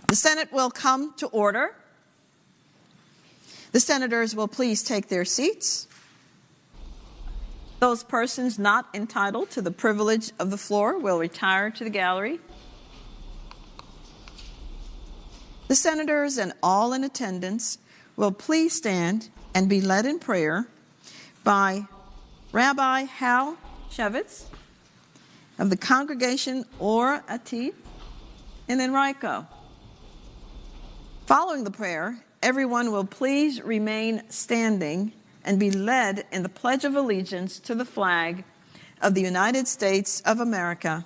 The Senate will come to order. The senators will please take their seats. Those persons not entitled to the privilege of the floor will retire to the gallery. The senators and all in attendance will please stand and be led in prayer by Rabbi Hal Shevitz of the congregation Or Atit in Enrico. Following the prayer, everyone will please remain standing and be led in the Pledge of Allegiance to the flag of the United States of America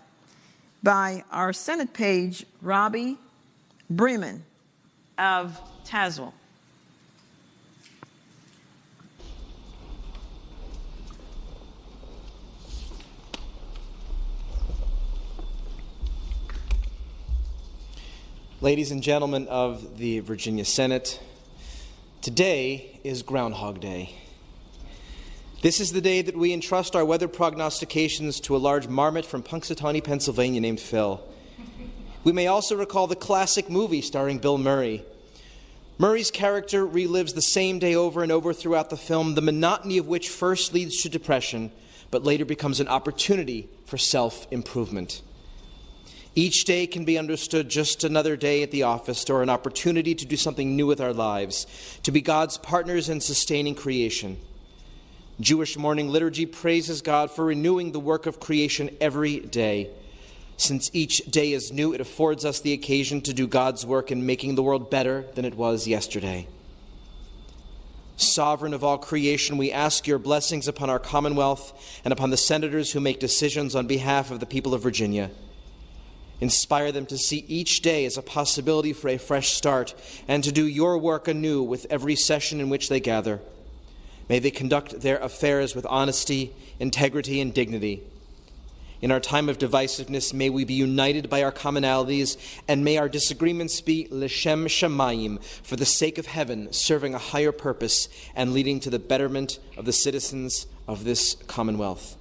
by our Senate page, Robbie Bremen of Tazewell. Ladies and gentlemen of the Virginia Senate, today is Groundhog Day. This is the day that we entrust our weather prognostications to a large marmot from Punxsutawney, Pennsylvania named Phil. We may also recall the classic movie starring Bill Murray. Murray's character relives the same day over and over throughout the film, the monotony of which first leads to depression, but later becomes an opportunity for self-improvement. Each day can be understood just another day at the office or an opportunity to do something new with our lives, to be God's partners in sustaining creation. Jewish morning liturgy praises God for renewing the work of creation every day. Since each day is new, it affords us the occasion to do God's work in making the world better than it was yesterday. Sovereign of all creation, we ask your blessings upon our Commonwealth and upon the senators who make decisions on behalf of the people of Virginia. Inspire them to see each day as a possibility for a fresh start and to do your work anew with every session in which they gather. May they conduct their affairs with honesty, integrity, and dignity. In our time of divisiveness, may we be united by our commonalities, and may our disagreements be l'shem shamayim, for the sake of heaven, serving a higher purpose and leading to the betterment of the citizens of this Commonwealth.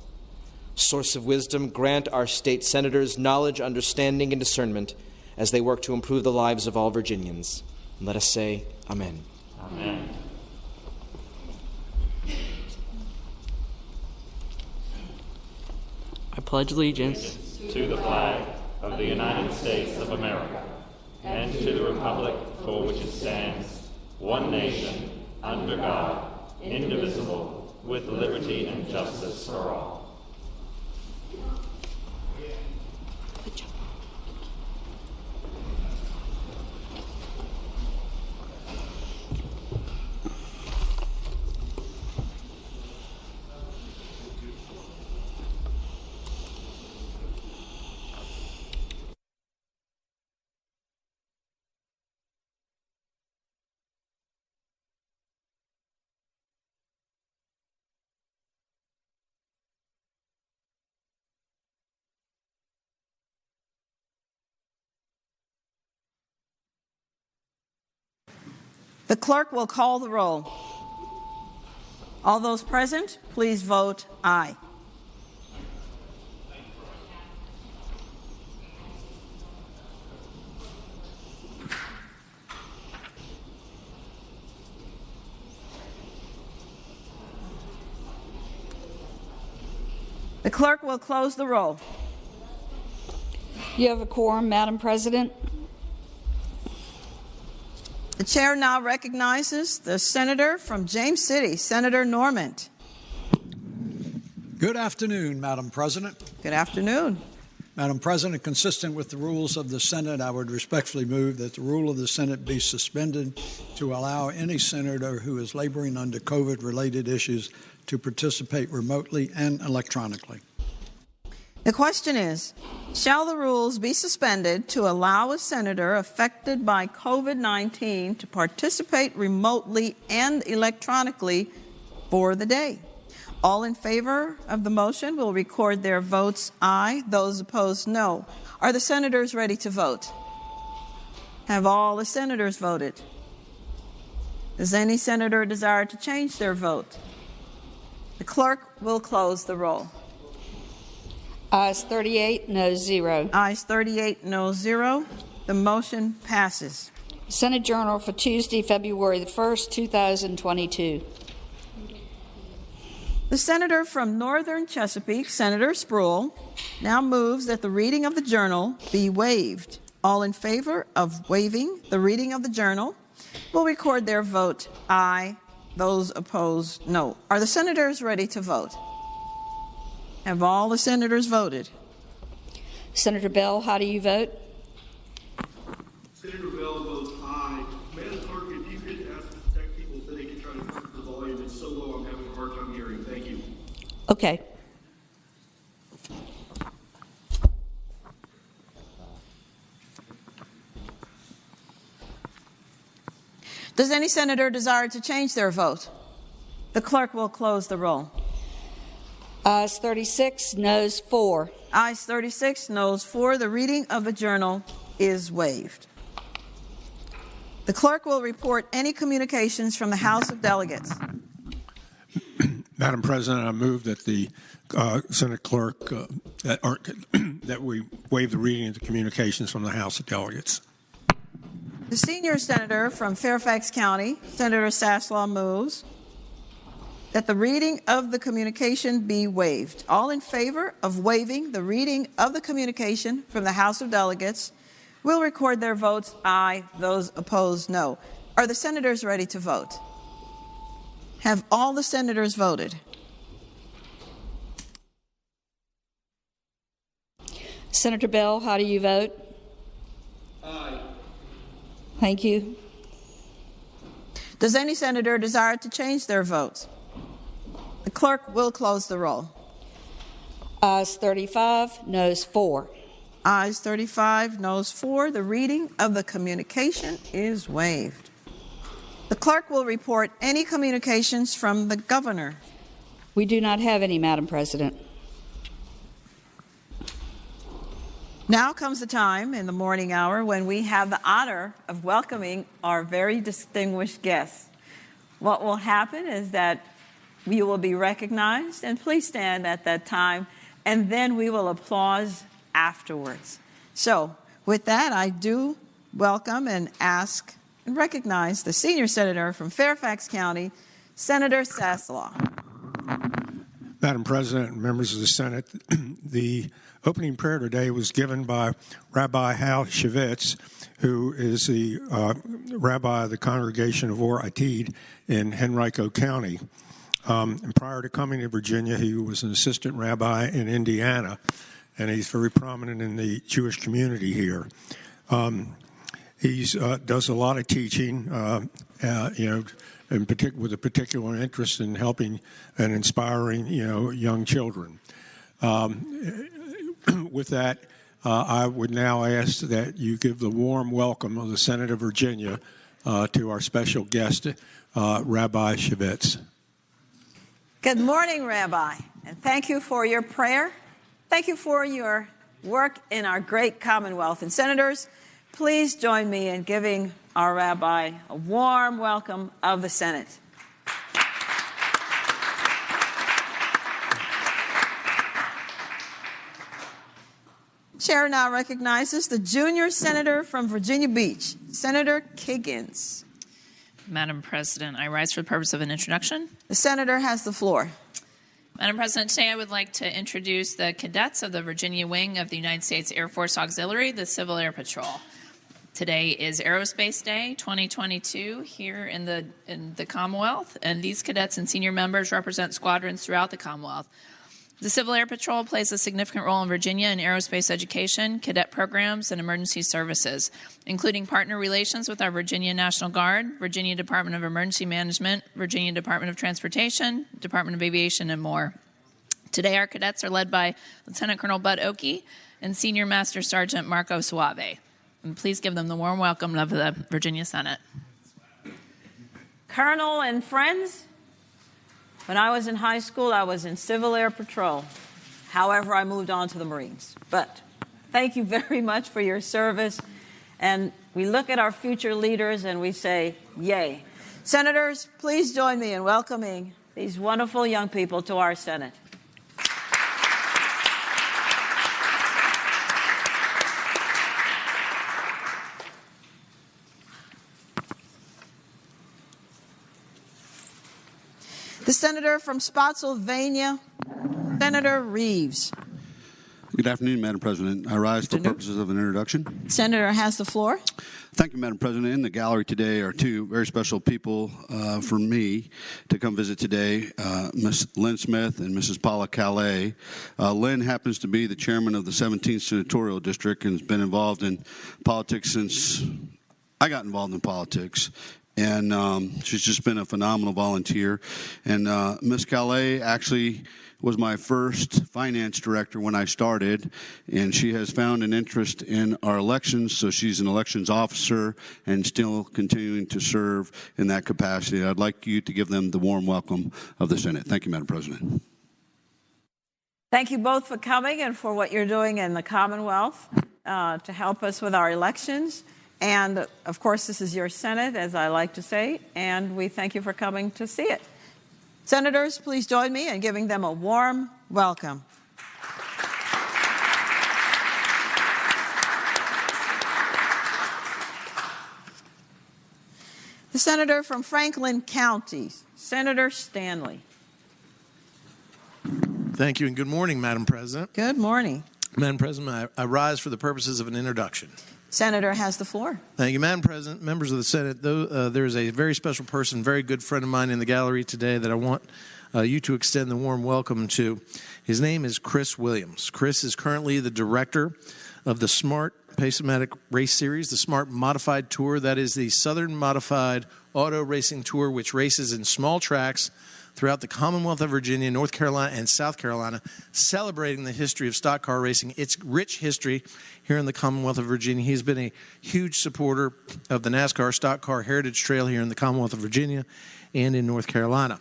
Source of wisdom, grant our state senators knowledge, understanding, and discernment as they work to improve the lives of all Virginians. And let us say, Amen. Amen. I pledge allegiance to the flag of the United States of America and to the republic for which it stands, one nation, under God, indivisible, with liberty and justice for all. The clerk will call the roll. All those present, please vote aye. The clerk will close the roll. You have a quorum, Madam President. The chair now recognizes the senator from James City, Senator Normand. Good afternoon, Madam President. Good afternoon. Madam President, consistent with the rules of the Senate, I would respectfully move that the rule of the Senate be suspended to allow any senator who is laboring under COVID-related issues to participate remotely and electronically. The question is, shall the rules be suspended to allow a senator affected by COVID-19 to participate remotely and electronically for the day? All in favor of the motion will record their votes aye. Those opposed, no. Are the senators ready to vote? Have all the senators voted? Does any senator desire to change their vote? The clerk will close the roll. Ayes 38, no 0. Ayes 38, no 0. The motion passes. Senate Journal for Tuesday, February the 1st, 2022. The senator from Northern Chesapeake, Senator Spruill, now moves that the reading of the journal be waived. All in favor of waiving the reading of the journal will record their vote aye. Those opposed, no. Are the senators ready to vote? Have all the senators voted? Senator Bell, how do you vote? Senator Bell votes aye. Madam Clerk, if you could ask the tech people so they can try to turn the volume. It's so low I'm having a hard time hearing. Thank you. Okay. Does any senator desire to change their vote? The clerk will close the roll. Ayes 36, noes 4. Ayes 36, noes 4. The reading of the journal is waived. The clerk will report any communications from the House of Delegates. Madam President, I move that the Senate Clerk, that we waive the reading of the communications from the House of Delegates. The senior senator from Fairfax County, Senator Saslaw, moves that the reading of the communication be waived. All in favor of waiving the reading of the communication from the House of Delegates will record their votes aye. Those opposed, no. Are the senators ready to vote? Have all the senators voted? Senator Bell, how do you vote? Aye. Thank you. Does any senator desire to change their votes? The clerk will close the roll. Ayes 35, noes 4. Ayes 35, noes 4. The reading of the communication is waived. The clerk will report any communications from the governor. We do not have any, Madam President. Now comes the time in the morning hour when we have the honor of welcoming our very distinguished guests. What will happen is that you will be recognized, and please stand at that time, and then we will applause afterwards. So with that, I do welcome and ask and recognize the senior senator from Fairfax County, Senator Saslaw. Madam President and members of the Senate, the opening prayer today was given by Rabbi Hal Shavitz, who is the rabbi of the Congregation of Or Atid in Henrico County. And prior to coming to Virginia, he was an assistant rabbi in Indiana, and he's very prominent in the Jewish community here. He does a lot of teaching, with a particular interest in helping and inspiring, young children. With that, I would now ask that you give the warm welcome of the Senate of Virginia to our special guest, Rabbi Shavitz. Good morning, Rabbi, and thank you for your prayer. Thank you for your work in our great Commonwealth. And senators, please join me in giving our rabbi a warm welcome of the Senate. Chair now recognizes the junior senator from Virginia Beach, Senator Kiggins. Madam President, I rise for the purpose of an introduction. The senator has the floor. Madam President, today I would like to introduce the cadets of the Virginia Wing of the United States Air Force Auxiliary, the Civil Air Patrol. Today is Aerospace Day 2022 here in the Commonwealth, and these cadets and senior members represent squadrons throughout the Commonwealth. The Civil Air Patrol plays a significant role in Virginia in aerospace education, cadet programs, and emergency services, including partner relations with our Virginia National Guard, Virginia Department of Emergency Management, Virginia Department of Transportation, Department of Aviation, and more. Today, our cadets are led by Lieutenant Colonel Bud Oakey and Senior Master Sergeant Marco Suave. And please give them the warm welcome of the Virginia Senate. Colonel and friends, when I was in high school, I was in Civil Air Patrol. However, I moved on to the Marines. But thank you very much for your service. And we look at our future leaders and we say, yay. Senators, please join me in welcoming these wonderful young people to our Senate. The senator from Spotsylvania, Senator Reeves. Good afternoon, Madam President. I rise for purposes of an introduction. Senator has the floor. Thank you, Madam President. In the gallery today are two very special people for me to come visit today, Ms. Lynn Smith and Mrs. Paula Calais. Lynn happens to be the chairman of the 17th Senatorial District and has been involved in politics since I got involved in politics. And she's just been a phenomenal volunteer. And Ms. Calais actually was my first finance director when I started, and she has found an interest in our elections, so she's an elections officer and still continuing to serve in that capacity. I'd like you to give them the warm welcome of the Senate. Thank you, Madam President. Thank you both for coming and for what you're doing in the Commonwealth to help us with our elections. And, of course, this is your Senate, as I like to say, and we thank you for coming to see it. Senators, please join me in giving them a warm welcome. The senator from Franklin County, Senator Stanley. Thank you, and good morning, Madam President. Good morning. Madam President, I rise for the purposes of an introduction. Senator has the floor. Thank you, Madam President. Members of the Senate, there is a very special person, very good friend of mine in the gallery today that I want you to extend the warm welcome to. His name is Chris Williams. Chris is currently the director of the Smart Pace-O-Matic Race Series, the Smart Modified Tour. That is the Southern Modified Auto Racing Tour, which races in small tracks throughout the Commonwealth of Virginia, North Carolina, and South Carolina, celebrating the history of stock car racing, its rich history here in the Commonwealth of Virginia. He's been a huge supporter of the NASCAR Stock Car Heritage Trail here in the Commonwealth of Virginia and in North Carolina.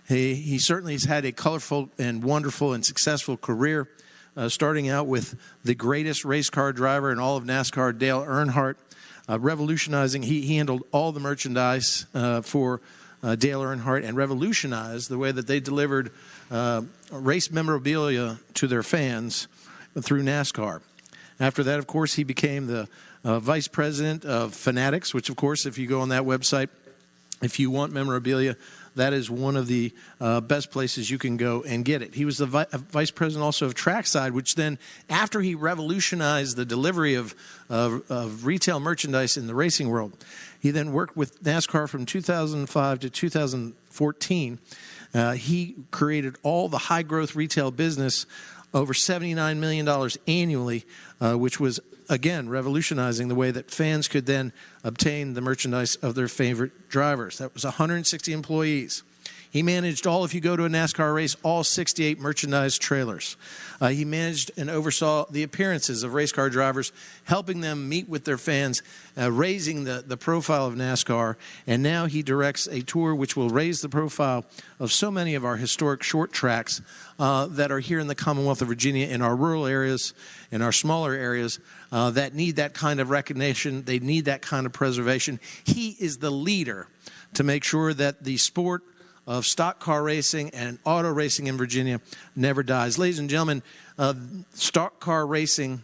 He certainly has had a colorful and wonderful and successful career, starting out with the greatest race car driver in all of NASCAR, Dale Earnhardt, revolutionizing. He handled all the merchandise for Dale Earnhardt and revolutionized the way that they delivered race memorabilia to their fans through NASCAR. After that, of course, he became the vice president of Fanatics, which, of course, if you go on that website, if you want memorabilia, that is one of the best places you can go and get it. He was the vice president also of Trackside, which then, after he revolutionized the delivery of retail merchandise in the racing world, he then worked with NASCAR from 2005 to 2014. He created all the high-growth retail business, over $79 million annually, which was, again, revolutionizing the way that fans could then obtain the merchandise of their favorite drivers. That was 160 employees. He managed all, if you go to a NASCAR race, all 68 merchandise trailers. He managed and oversaw the appearances of race car drivers, helping them meet with their fans, raising the profile of NASCAR. And now he directs a tour which will raise the profile of so many of our historic short tracks that are here in the Commonwealth of Virginia, in our rural areas, in our smaller areas, that need that kind of recognition. They need that kind of preservation. He is the leader to make sure that the sport of stock car racing and auto racing in Virginia never dies. Ladies and gentlemen, stock car racing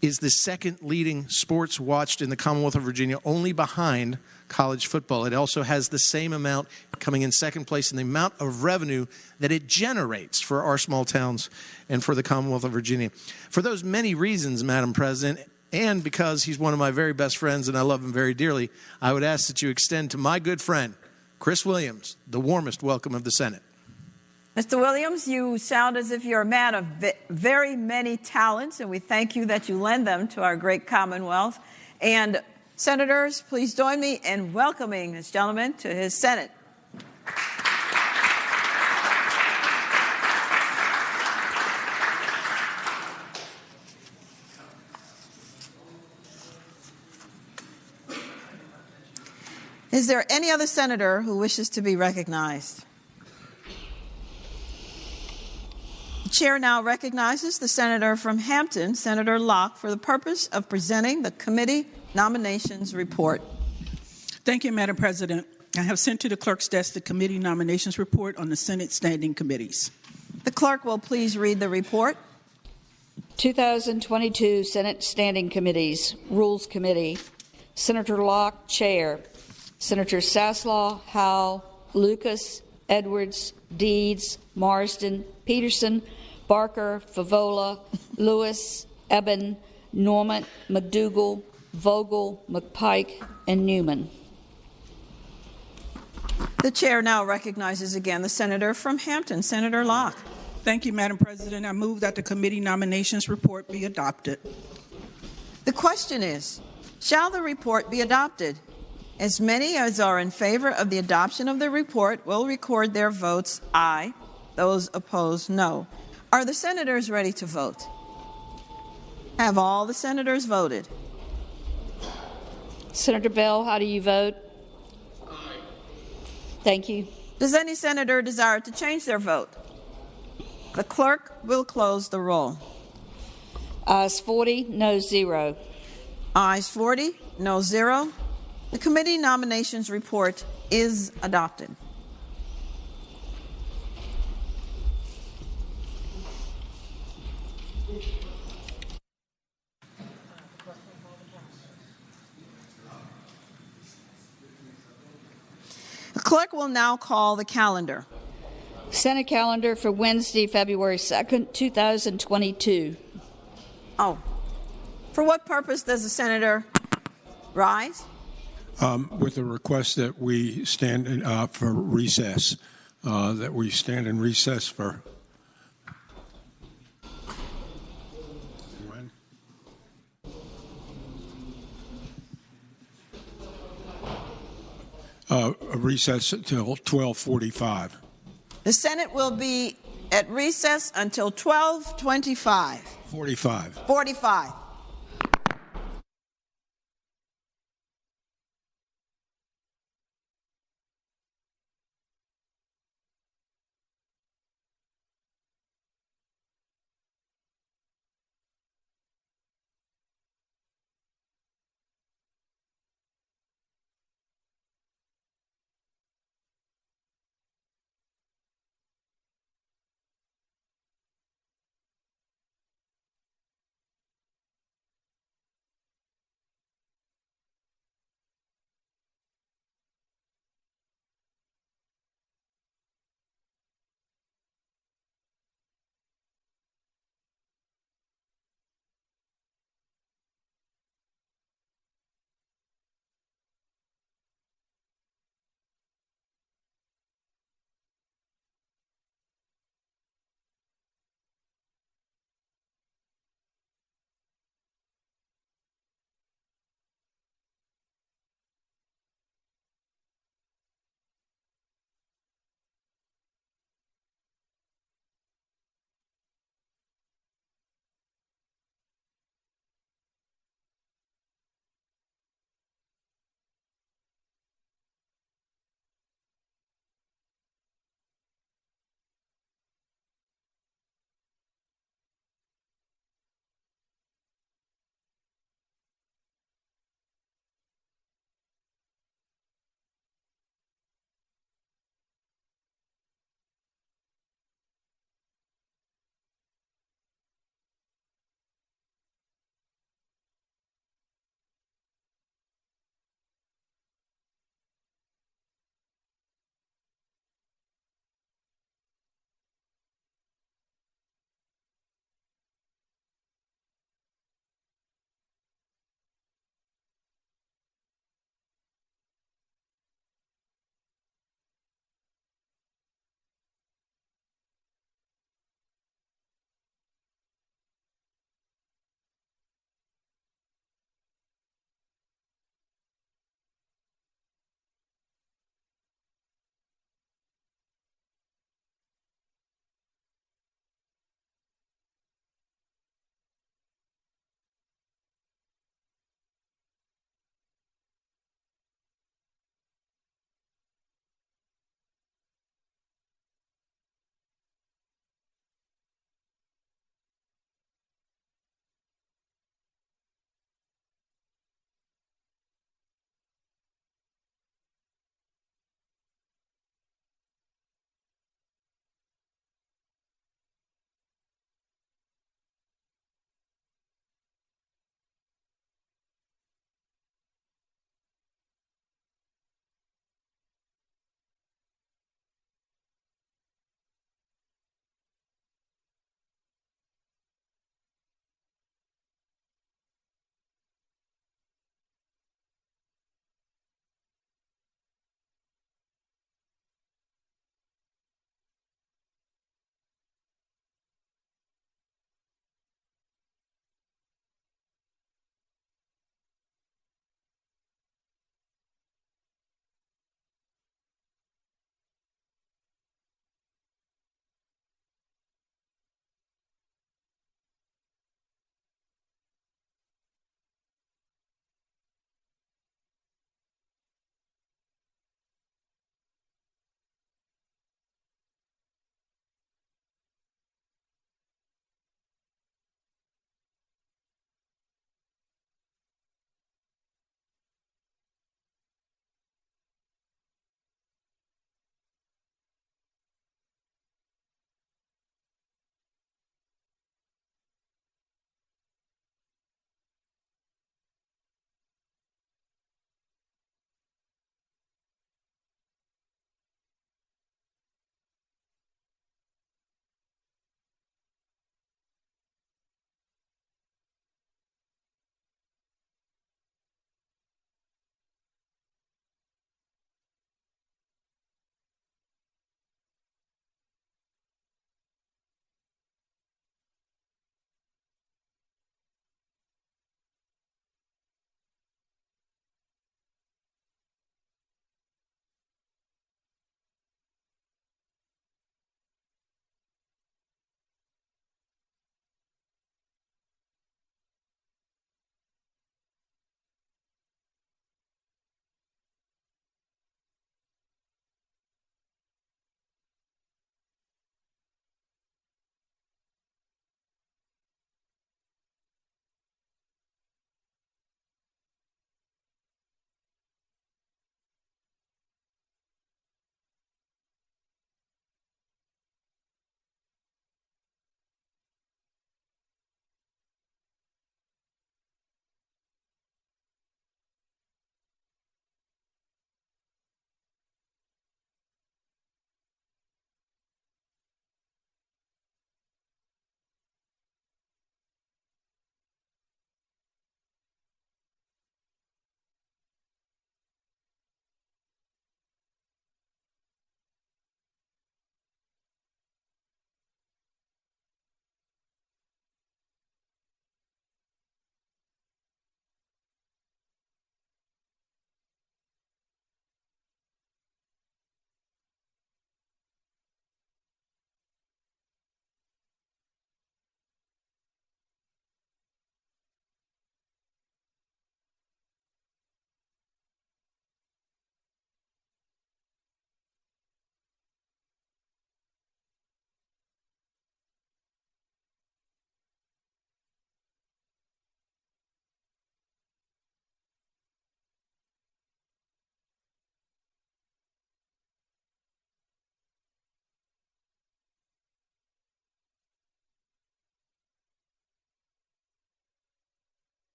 is the second leading sports watched in the Commonwealth of Virginia, only behind college football. It also has the same amount, coming in second place in the amount of revenue that it generates for our small towns and for the Commonwealth of Virginia. For those many reasons, Madam President, and because he's one of my very best friends and I love him very dearly, I would ask that you extend to my good friend, Chris Williams, the warmest welcome of the Senate. Mr. Williams, you sound as if you're a man of very many talents, and we thank you that you lend them to our great Commonwealth. And senators, please join me in welcoming this gentleman to his Senate. Is there any other senator who wishes to be recognized? The chair now recognizes the senator from Hampton, Senator Locke, for the purpose of presenting the committee nominations report. Thank you, Madam President. I have sent to the clerk's desk the committee nominations report on the Senate standing committees. The clerk will please read the report. 2022 Senate Standing Committees. Rules Committee. Senator Locke, Chair. Senators Saslaw, Howell, Lucas, Edwards, Deeds, Marsden, Peterson, Barker, Favola, Lewis, Eben, Norman, McDougall, Vogel, McPike, and Newman. The chair now recognizes again the senator from Hampton, Senator Locke. Thank you, Madam President. I move that the committee nominations report be adopted. The question is, shall the report be adopted? As many as are in favor of the adoption of the report will record their votes aye. Those opposed, no. Are the senators ready to vote? Have all the senators voted? Senator Bell, how do you vote? Aye. Thank you. Does any senator desire to change their vote? The clerk will close the roll. Ayes 40, no 0. Ayes 40, no 0. The committee nominations report is adopted. The clerk will now call the calendar. Senate calendar for Wednesday, February 2nd, 2022. Oh, for what purpose does the senator rise? With the request that we stand for recess, that we stand in recess for when? A recess until 12:45. The Senate will be at recess until 12:25. 45.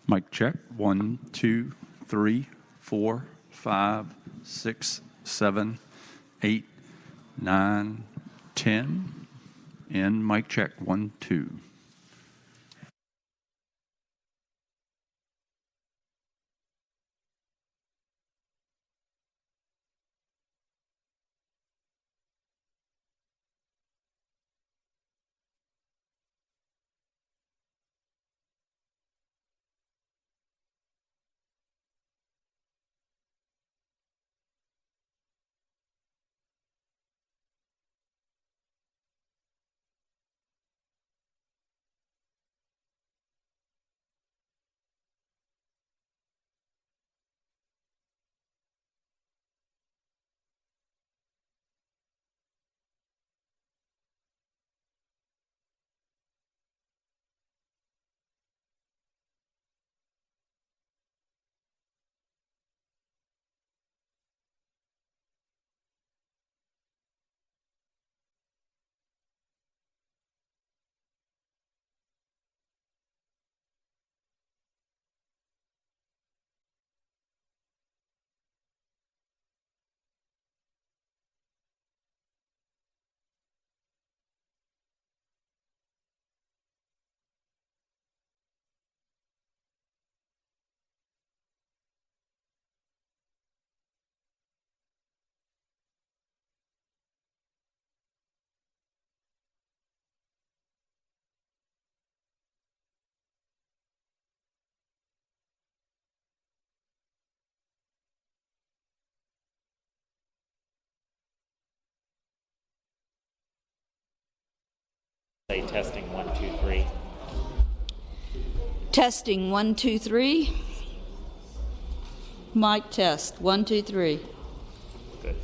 Mic check. 1, 2, 3, 4, 5, 6, 7, 8, 9, 10. And mic check. 1, 2. Say testing 1, 2, 3. Testing 1, 2, 3. Mic test 1, 2, 3. Good.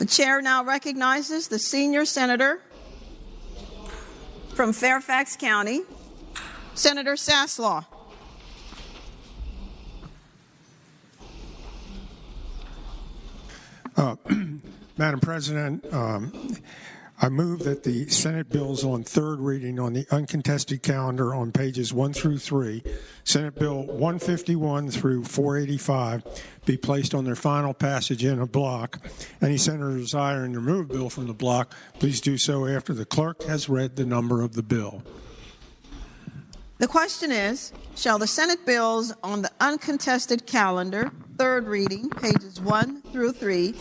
The chair now recognizes the senior senator from Fairfax County, Senator Saslaw. Madam President, I move that the Senate bills on third reading on the uncontested calendar on pages 1 through 3, Senate Bill 151 through 485, be placed on their final passage in a block. Any senator desiring to remove a bill from the block, please do so after the clerk has read the number of the bill. The question is, shall the Senate bills on the uncontested calendar, third reading, pages 1 through 3,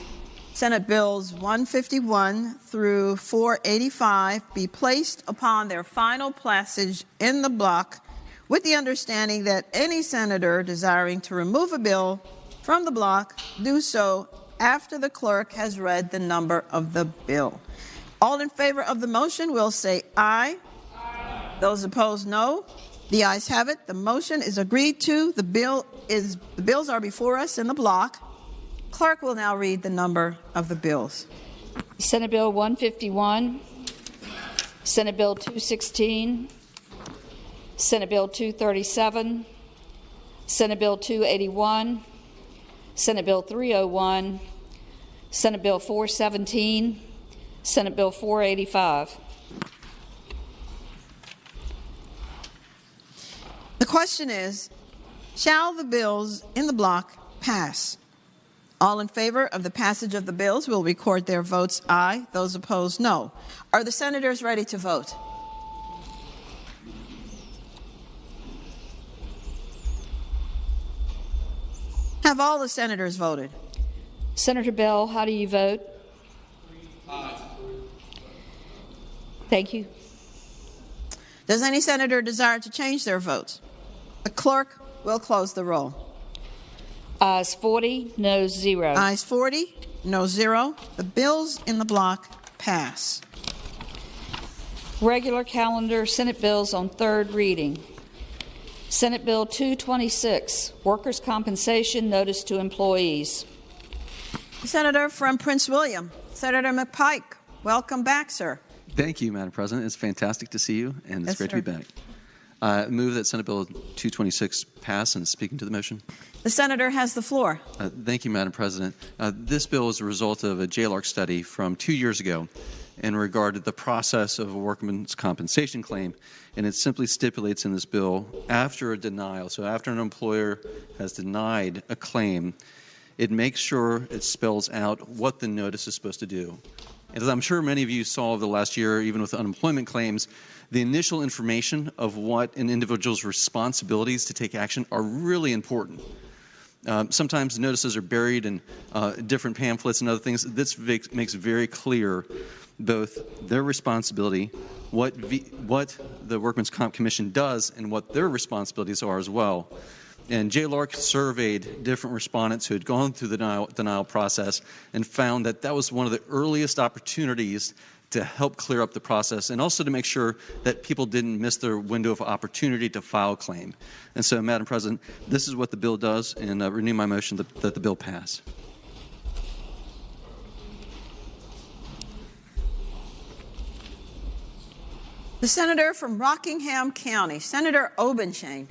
Senate bills 151 through 485, be placed upon their final passage in the block, with the understanding that any senator desiring to remove a bill from the block do so after the clerk has read the number of the bill? All in favor of the motion will say aye. Aye. Those opposed, no. The ayes have it. The motion is agreed to. The bills are before us in the block. Clerk will now read the number of the bills. Senate Bill 151, Senate Bill 216, Senate Bill 237, Senate Bill 281, Senate Bill 301, Senate Bill 417, Senate Bill 485. The question is, shall the bills in the block pass? All in favor of the passage of the bills will record their votes aye. Those opposed, no. Are the senators ready to vote? Have all the senators voted? Senator Bell, how do you vote? Aye. Thank you. Does any senator desire to change their votes? The clerk will close the roll. Ayes 40, noes 0. Ayes 40, no 0. The bills in the block pass. Regular calendar Senate bills on third reading. Senate Bill 226, Workers' Compensation Notice to Employees. Senator from Prince William, Senator McPike. Welcome back, sir. Thank you, Madam President. It's fantastic to see you, and it's great to be back. Move that Senate Bill 226 pass, and speaking to the motion. The senator has the floor. Thank you, Madam President. This bill is a result of a JLARC study from 2 years ago in regard to the process of a workman's compensation claim, and it simply stipulates in this bill after a denial, so after an employer has denied a claim, it makes sure it spells out what the notice is supposed to do. And as I'm sure many of you saw over the last year, even with unemployment claims, the initial information of what an individual's responsibilities to take action are really important. Sometimes notices are buried in different pamphlets and other things. This makes very clear both their responsibility, what the Workmen's Comp Commission does, and what their responsibilities are as well. And JLARC surveyed different respondents who had gone through the denial process and found that that was one of the earliest opportunities to help clear up the process, and also to make sure that people didn't miss their window of opportunity to file a claim. And so, Madam President, this is what the bill does, and renew my motion that the bill pass. The senator from Rockingham County, Senator Obenshain.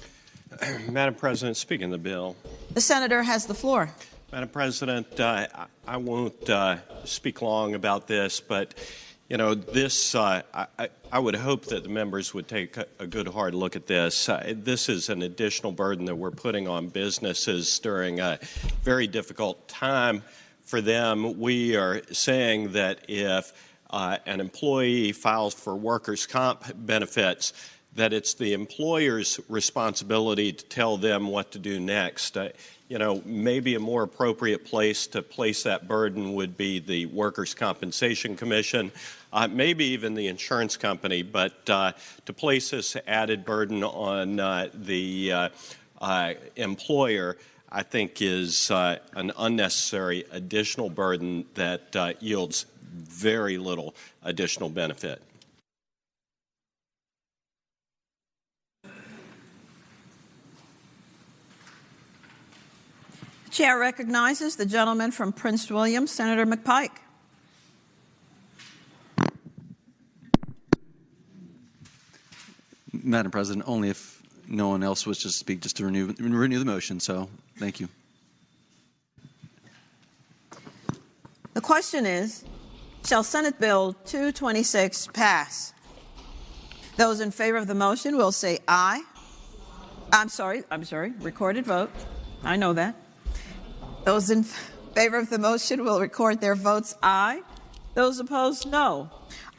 Madam President, speaking of the bill. The senator has the floor. Madam President, I won't speak long about this, but you know, this, I would hope that the members would take a good hard look at this. This is an additional burden that we're putting on businesses during a very difficult time for them. We are saying that if an employee files for workers' comp benefits, that it's the employer's responsibility to tell them what to do next. You know, maybe a more appropriate place to place that burden would be the Workers' Compensation Commission, maybe even the insurance company, but to place this added burden on the employer, I think is an unnecessary additional burden that yields very little additional benefit. The chair recognizes the gentleman from Prince William, Senator McPike. Madam President, only if no one else wishes to speak, just to renew the motion. So thank you. The question is, shall Senate Bill 226 pass? Those in favor of the motion will say aye. I'm sorry, recorded vote. I know that. Those in favor of the motion will record their votes aye. Those opposed, no.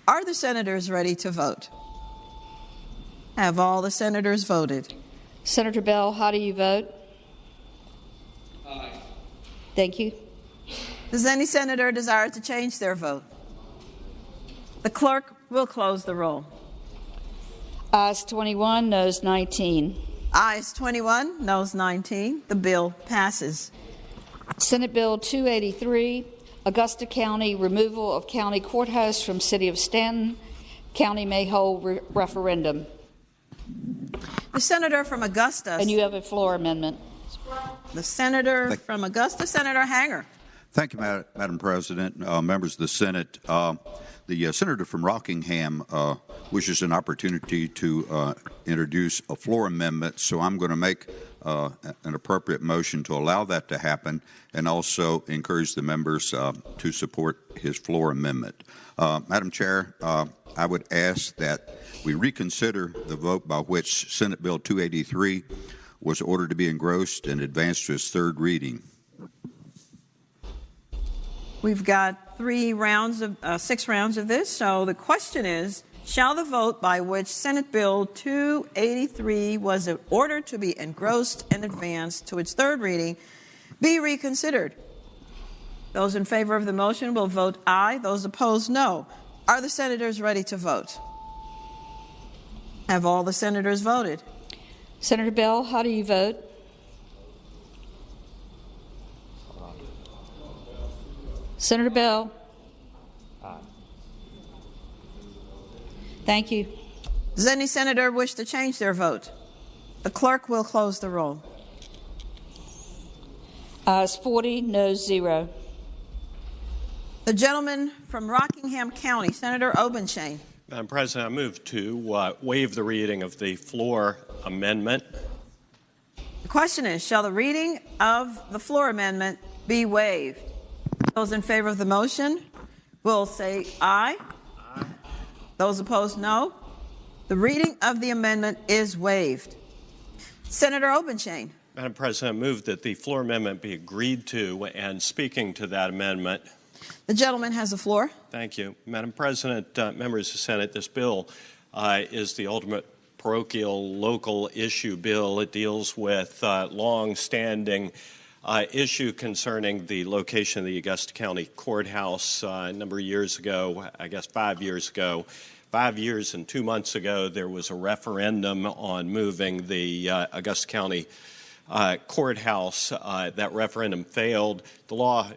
Are the senators ready to vote? Have all the senators voted? Senator Bell, how do you vote? Aye. Thank you. Does any senator desire to change their vote? The clerk will close the roll. Ayes 21, noes 19. Ayes 21, noes 19. The bill passes. Senate Bill 283, Augusta County removal of county courthouse from City of Stanton. County may hold referendum. The senator from Augusta. And you have a floor amendment. The senator from Augusta, Senator Hanger. Thank you, Madam President. Members of the Senate, the senator from Rockingham wishes an opportunity to introduce a floor amendment, so I'm going to make an appropriate motion to allow that to happen and also encourage the members to support his floor amendment. Madam Chair, I would ask that we reconsider the vote by which Senate Bill 283 was ordered to be engrossed and advanced to its third reading. We've got 6 rounds of this, so the question is, shall the vote by which Senate Bill 283 was ordered to be engrossed and advanced to its third reading be reconsidered? Those in favor of the motion will vote aye. Those opposed, no. Are the senators ready to vote? Have all the senators voted? Senator Bell, how do you vote? Senator Bell. Aye. Thank you. Does any senator wish to change their vote? The clerk will close the roll. Ayes 40, noes 0. The gentleman from Rockingham County, Senator Obenshain. Madam President, I move to waive the reading of the floor amendment. The question is, shall the reading of the floor amendment be waived? Those in favor of the motion will say aye. Aye. Those opposed, no. The reading of the amendment is waived. Senator Obenshain. Madam President, I move that the floor amendment be agreed to, and speaking to that amendment. The gentleman has the floor. Thank you. Madam President, members of the Senate, this bill is the ultimate parochial local issue bill. It deals with long-standing issue concerning the location of the Augusta County Courthouse. A number of years ago, I guess 5 years ago, 5 years and 2 months ago, there was a referendum on moving the Augusta County courthouse. That referendum failed. The law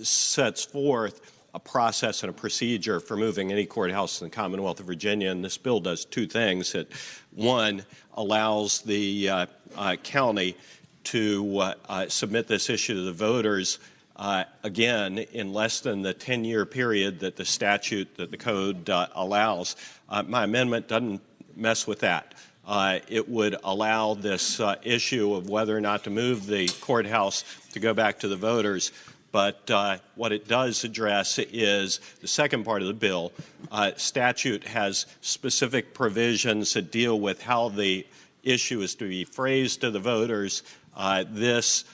sets forth a process and a procedure for moving any courthouse in the Commonwealth of Virginia, and this bill does two things. It, one, allows the county to submit this issue to the voters again in less than the 10-year period that the statute, that the code allows. My amendment doesn't mess with that. It would allow this issue of whether or not to move the courthouse to go back to the voters. But what it does address is the second part of the bill. Statute has specific provisions that deal with how the issue is to be phrased to the voters. This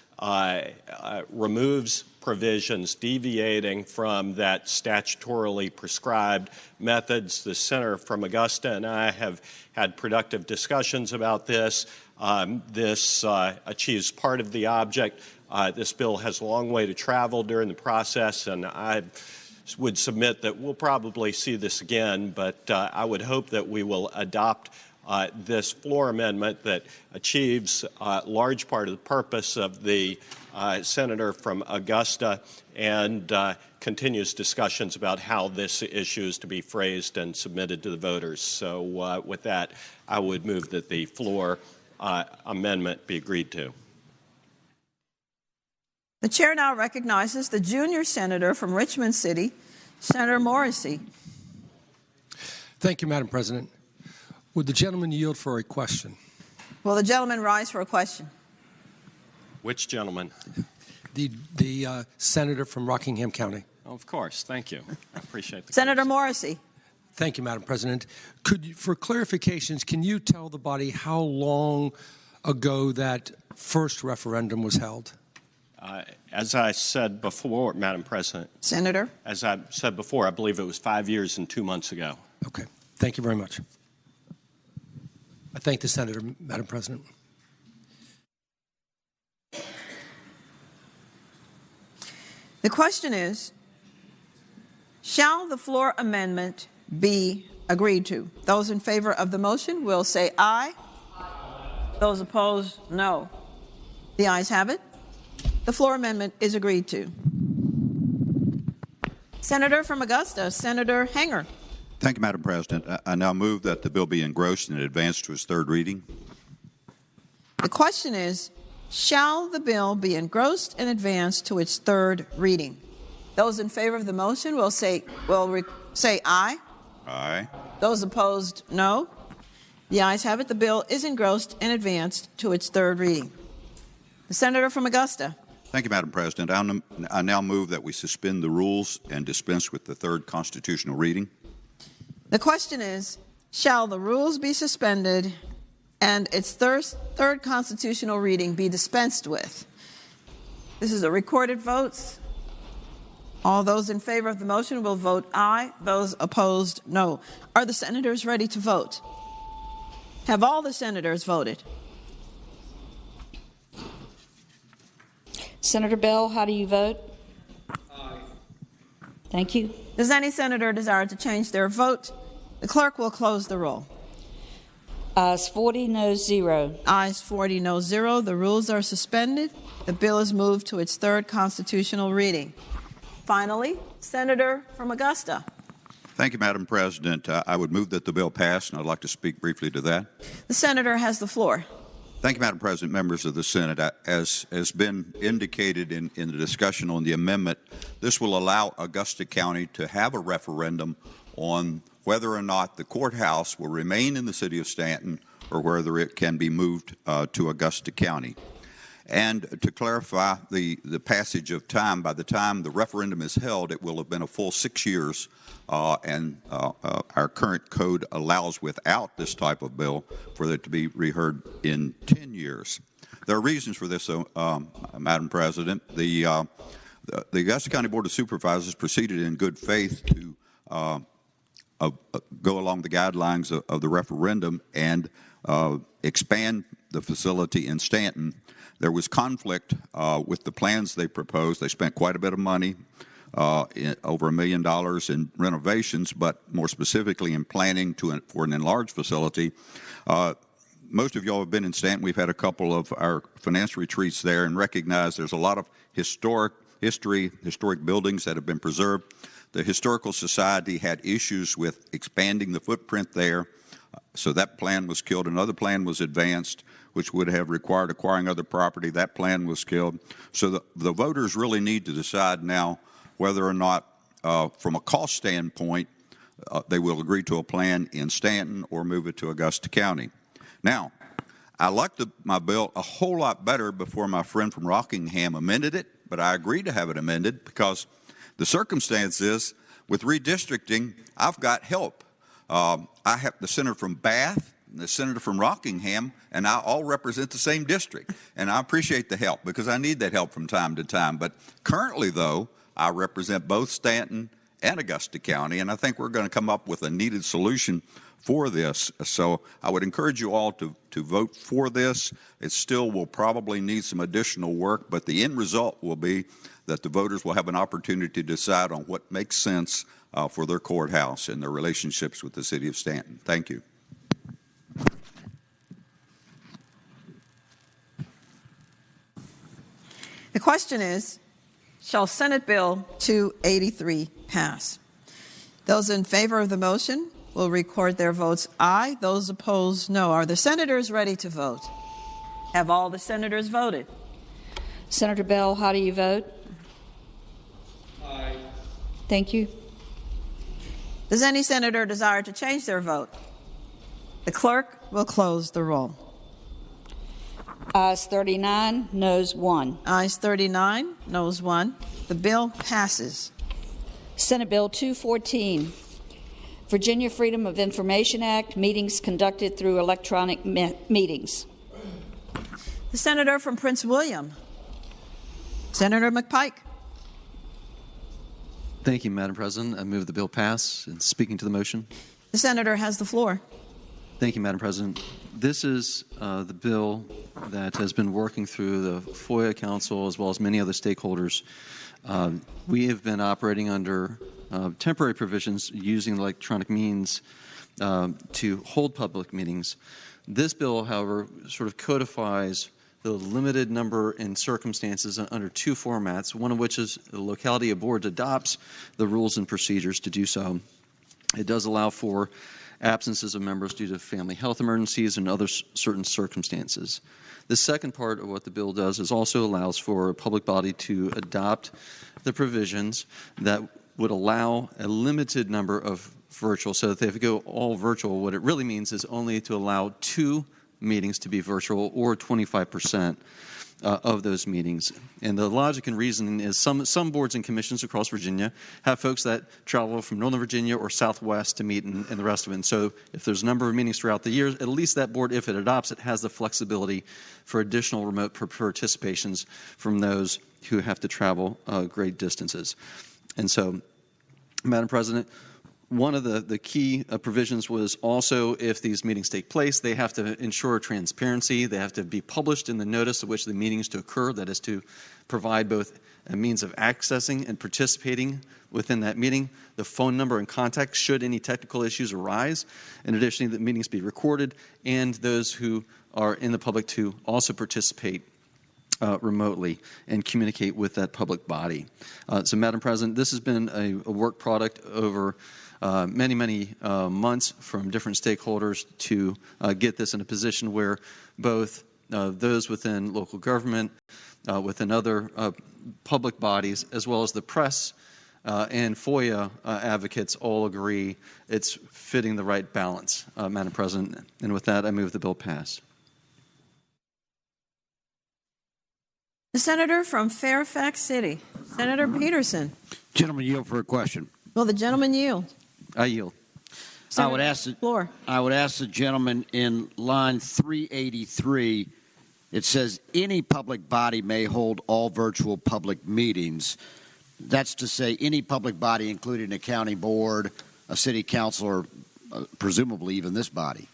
removes provisions deviating from that statutorily prescribed methods. The Senator from Augusta and I have had productive discussions about this. This achieves part of the object. This bill has a long way to travel during the process, and I would submit that we'll probably see this again, but I would hope that we will adopt this floor amendment that achieves a large part of the purpose of the senator from Augusta and continues discussions about how this issue is to be phrased and submitted to the voters. So with that, I would move that the floor amendment be agreed to. The chair now recognizes the junior senator from Richmond City, Senator Morrissey. Thank you, Madam President. Would the gentleman yield for a question? Will the gentleman rise for a question? Which gentleman? The senator from Rockingham County. Of course. Thank you. I appreciate the Senator Morrissey. Thank you, Madam President. For clarifications, can you tell the body how long ago that first referendum was held? As I said before, Madam President. Senator? As I said before, I believe it was 5 years and 2 months ago. Okay. Thank you very much. I thank the senator, Madam President. The question is, shall the floor amendment be agreed to? Those in favor of the motion will say aye. Those opposed, no. The ayes have it. The floor amendment is agreed to. Senator from Augusta, Senator Hanger. Thank you, Madam President. I now move that the bill be engrossed and advanced to its third reading. The question is, shall the bill be engrossed and advanced to its third reading? Those in favor of the motion will say aye. Aye. Those opposed, no. The ayes have it. The bill is engrossed and advanced to its third reading. The senator from Augusta. Thank you, Madam President. I now move that we suspend the rules and dispense with the third constitutional reading. The question is, shall the rules be suspended and its third constitutional reading be dispensed with? This is a recorded vote. All those in favor of the motion will vote aye. Those opposed, no. Are the senators ready to vote? Have all the senators voted? Senator Bell, how do you vote? Aye. Thank you. Does any senator desire to change their vote? The clerk will close the roll. Ayes 40, no 0. Ayes 40, no 0. The rules are suspended. The bill is moved to its third constitutional reading. Finally, Senator from Augusta. Thank you, Madam President. I would move that the bill pass, and I'd like to speak briefly to that. The senator has the floor. Thank you, Madam President, members of the Senate. As has been indicated in the discussion on the amendment, this will allow Augusta County to have a referendum on whether or not the courthouse will remain in the city of Stanton or whether it can be moved to Augusta County. And to clarify the passage of time, by the time the referendum is held, it will have been a full 6 years, and our current code allows, without this type of bill, for it to be reheard in 10 years. There are reasons for this, Madam President. The Augusta County Board of Supervisors proceeded in good faith to go along the guidelines of the referendum and expand the facility in Stanton. There was conflict with the plans they proposed. They spent quite a bit of money, over $1 million in renovations, but more specifically in planning for an enlarged facility. Most of y'all have been in Stanton. We've had a couple of our finance retreats there and recognize there's a lot of historic buildings that have been preserved. The Historical Society had issues with expanding the footprint there, so that plan was killed. Another plan was advanced, which would have required acquiring other property. That plan was killed. So the voters really need to decide now whether or not, from a cost standpoint, they will agree to a plan in Stanton or move it to Augusta County. Now, I liked my bill a whole lot better before my friend from Rockingham amended it, but I agreed to have it amended because the circumstance is, with redistricting, I've got help. I have the senator from Bath, the senator from Rockingham, and I all represent the same district. And I appreciate the help because I need that help from time to time. But currently, though, I represent both Stanton and Augusta County, and I think we're going to come up with a needed solution for this. So I would encourage you all to vote for this. It still will probably need some additional work, but the end result will be that the voters will have an opportunity to decide on what makes sense for their courthouse and their relationships with the city of Stanton. Thank you. The question is, shall Senate Bill 283 pass? Those in favor of the motion will record their votes aye. Those opposed, no. Are the senators ready to vote? Have all the senators voted? Senator Bell, how do you vote? Aye. Thank you. Does any senator desire to change their vote? The clerk will close the roll. Ayes 39, noes 1. Ayes 39, noes 1. The bill passes. Senate Bill 214, Virginia Freedom of Information Act, meetings conducted through electronic meetings. The senator from Prince William, Senator McPike. Thank you, Madam President. I move the bill pass. And speaking to the motion. The senator has the floor. Thank you, Madam President. This is the bill that has been working through the FOIA Council as well as many other stakeholders. We have been operating under temporary provisions using electronic means to hold public meetings. This bill, however, sort of codifies the limited number and circumstances under two formats, one of which is the locality of board adopts the rules and procedures to do so. It does allow for absences of members due to family health emergencies and other certain circumstances. The second part of what the bill does is also allows for a public body to adopt the provisions that would allow a limited number of virtual, so that if you go all virtual, what it really means is only to allow 2 meetings to be virtual or 25% of those meetings. And the logic and reasoning is some boards and commissions across Virginia have folks that travel from Northern Virginia or Southwest to meet and the rest of it. And so if there's a number of meetings throughout the year, at least that board, if it adopts it, has the flexibility for additional remote participations from those who have to travel great distances. And so, Madam President, one of the key provisions was also if these meetings take place, they have to ensure transparency. They have to be published in the notice of which the meeting is to occur. That is to provide both a means of accessing and participating within that meeting, the phone number and contact should any technical issues arise. In addition, the meetings be recorded, and those who are in the public to also participate remotely and communicate with that public body. So, Madam President, this has been a work product over many months from different stakeholders to get this in a position where both those within local government, within other public bodies, as well as the press and FOIA advocates all agree it's fitting the right balance, Madam President. And with that, I move the bill pass. The senator from Fairfax City, Senator Peterson. Gentleman yield for a question. Will the gentleman yield? I yield. I would ask the gentleman in line 383. It says any public body may hold all virtual public meetings. That's to say any public body, including a county board, a city council, or presumably even this body.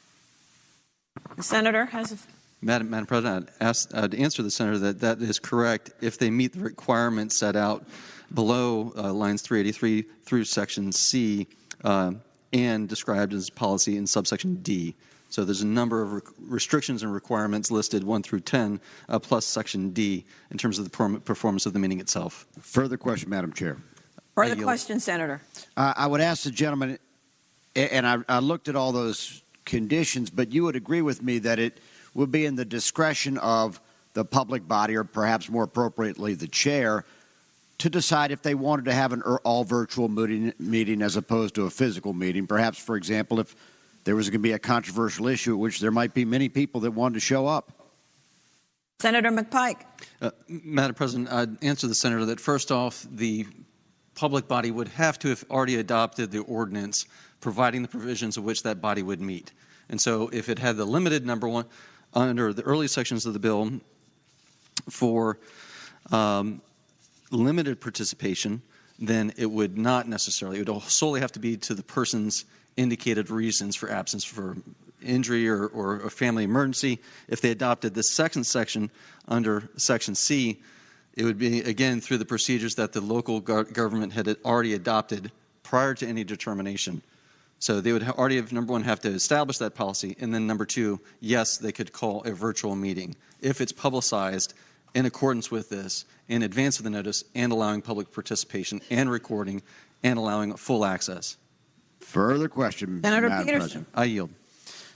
The senator has a... Madam President, I'd answer the senator that is correct if they meet the requirements set out below lines 383 through section C and described as policy in subsection D. So there's a number of restrictions and requirements listed 1 through 10 plus section D in terms of the performance of the meeting itself. Further question, Madam Chair. Further question, Senator. I would ask the gentleman, and I looked at all those conditions, but you would agree with me that it would be in the discretion of the public body, or perhaps more appropriately the chair, to decide if they wanted to have an all-virtual meeting as opposed to a physical meeting. Perhaps, for example, if there was going to be a controversial issue at which there might be many people that wanted to show up. Senator McPike. Madam President, I'd answer the senator that first off, the public body would have to have already adopted the ordinance providing the provisions of which that body would meet. And so if it had the limited number one under the early sections of the bill for limited participation, then it would not necessarily, it would solely have to be to the person's indicated reasons for absence for injury or a family emergency. If they adopted the second section under section C, it would be, again, through the procedures that the local government had already adopted prior to any determination. So they would already have, number one, have to establish that policy, and then number two, yes, they could call a virtual meeting if it's publicized in accordance with this in advance of the notice and allowing public participation and recording and allowing full access. Further question, Senator Madam Peterson. President. I yield.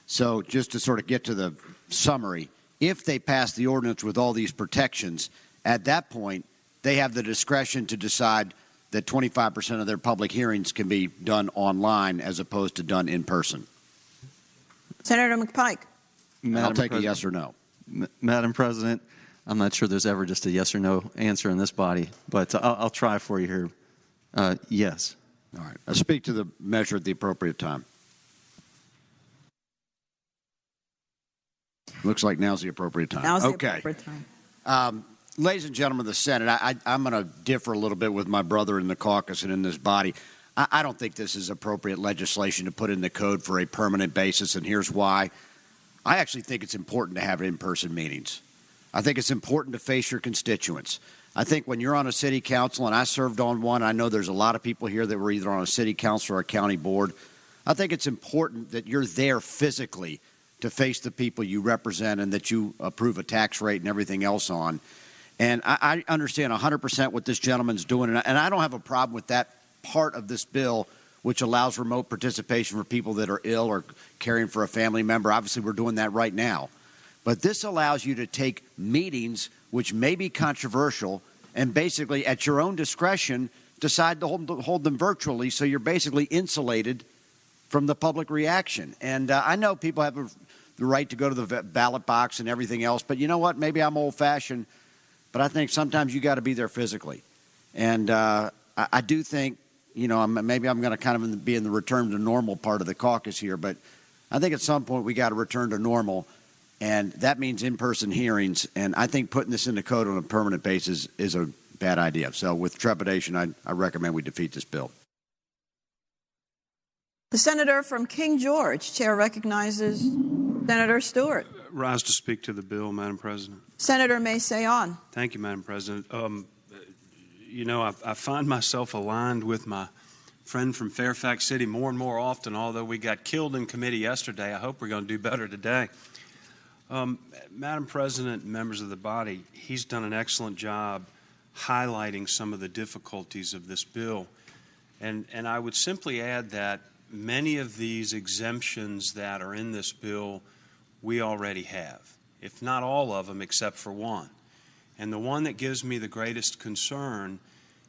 So just to sort of get to the summary, if they pass the ordinance with all these protections, at that point, they have the discretion to decide that 25% of their public hearings can be done online as opposed to done in person. Senator McPike. I'll take a yes or no. Madam President, I'm not sure there's ever just a yes or no answer in this body, but I'll try for you here. Yes. All right. I'll speak to the measure at the appropriate time. Looks like now's the appropriate time. Now's the okay. appropriate time. Ladies and gentlemen of the Senate, I'm going to differ a little bit with my brother in the caucus and in this body. I don't think this is appropriate legislation to put in the code for a permanent basis, and here's why. I actually think it's important to have in-person meetings. I think it's important to face your constituents. I think when you're on a city council, and I served on one, I know there's a lot of people here that were either on a city council or a county board. I think it's important that you're there physically to face the people you represent and that you approve a tax rate and everything else on. And I understand 100% what this gentleman's doing, and I don't have a problem with that part of this bill, which allows remote participation for people that are ill or caring for a family member. Obviously, we're doing that right now. But this allows you to take meetings, which may be controversial, and basically, at your own discretion, decide to hold them virtually, so you're basically insulated from the public reaction. And I know people have the right to go to the ballot box and everything else, but you know what? Maybe I'm old-fashioned, but I think sometimes you got to be there physically. And I do think, you know, maybe I'm going to kind of be in the return to normal part of the caucus here, but I think at some point we got to return to normal, and that means in-person hearings. And I think putting this in the code on a permanent basis is a bad idea. So with trepidation, I recommend we defeat this bill. The senator from King George. Chair recognizes Senator Stewart. Rise to speak to the bill, Madam President. Senator may say on. Thank you, Madam President. You know, I find myself aligned with my friend from Fairfax City more and more often, although we got killed in committee yesterday. I hope we're going to do better today. Madam President, members of the body, he's done an excellent job highlighting some of the difficulties of this bill. And I would simply add that many of these exemptions that are in this bill we already have, if not all of them except for one. And the one that gives me the greatest concern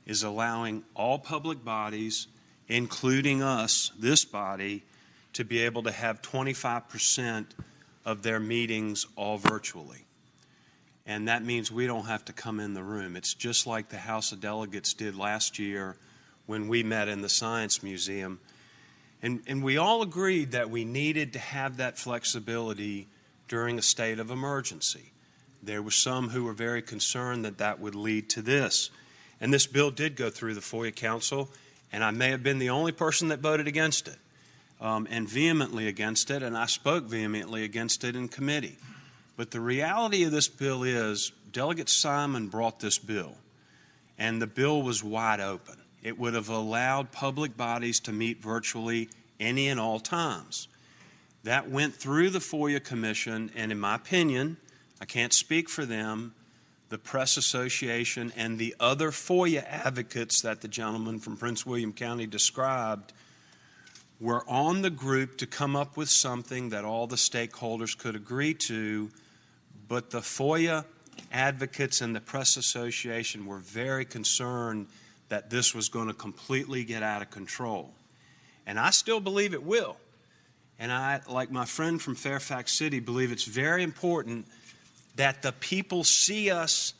is allowing all public bodies, including us, this body, to be able to have 25% of their meetings all virtually. And that means we don't have to come in the room. It's just like the House of Delegates did last year when we met in the Science Museum. And we all agreed that we needed to have that flexibility during a state of emergency. There were some who were very concerned that that would lead to this. And this bill did go through the FOIA Council, and I may have been the only person that voted against it, and vehemently against it, and I spoke vehemently against it in committee. But the reality of this bill is Delegate Simon brought this bill, and the bill was wide open. It would have allowed public bodies to meet virtually any and all times. That went through the FOIA Commission, and in my opinion, I can't speak for them, the Press Association and the other FOIA advocates that the gentleman from Prince William County described were on the group to come up with something that all the stakeholders could agree to, but the FOIA advocates and the Press Association were very concerned that this was going to completely get out of control. And I still believe it will. And I, like my friend from Fairfax City, believe it's very important that the people see us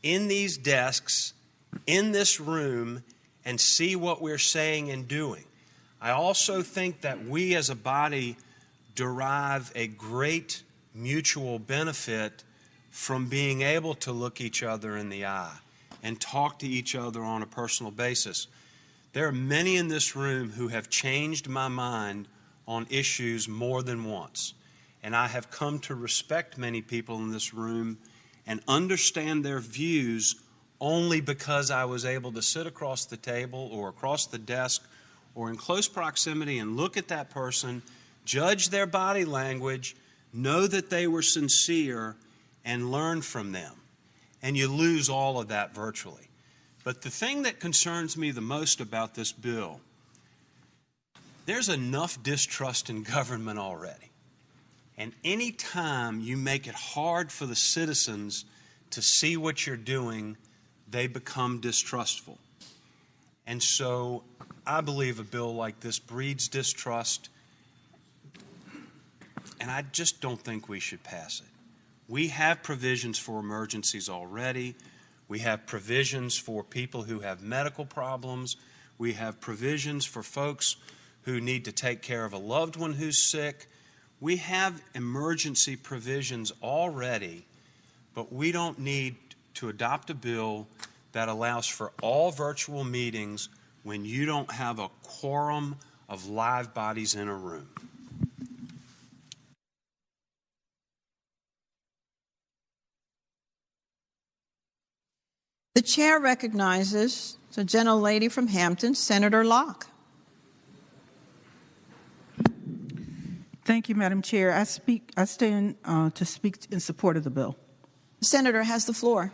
in these desks, in this room, and see what we're saying and doing. I also think that we as a body derive a great mutual benefit from being able to look each other in the eye and talk to each other on a personal basis. There are many in this room who have changed my mind on issues more than once. And I have come to respect many people in this room and understand their views only because I was able to sit across the table or across the desk or in close proximity and look at that person, judge their body language, know that they were sincere, and learn from them. And you lose all of that virtually. But the thing that concerns me the most about this bill, there's enough distrust in government already. And any time you make it hard for the citizens to see what you're doing, they become distrustful. And so I believe a bill like this breeds distrust. and I just don't think we should pass it. We have provisions for emergencies already. We have provisions for people who have medical problems. We have provisions for folks who need to take care of a loved one who's sick. We have emergency provisions already, but we don't need to adopt a bill that allows for all virtual meetings when you don't have a quorum of live bodies in a room. The chair recognizes the gentlelady from Hampton, Senator Locke. Thank you, Madam Chair. I stand to speak in support of the bill. The senator has the floor.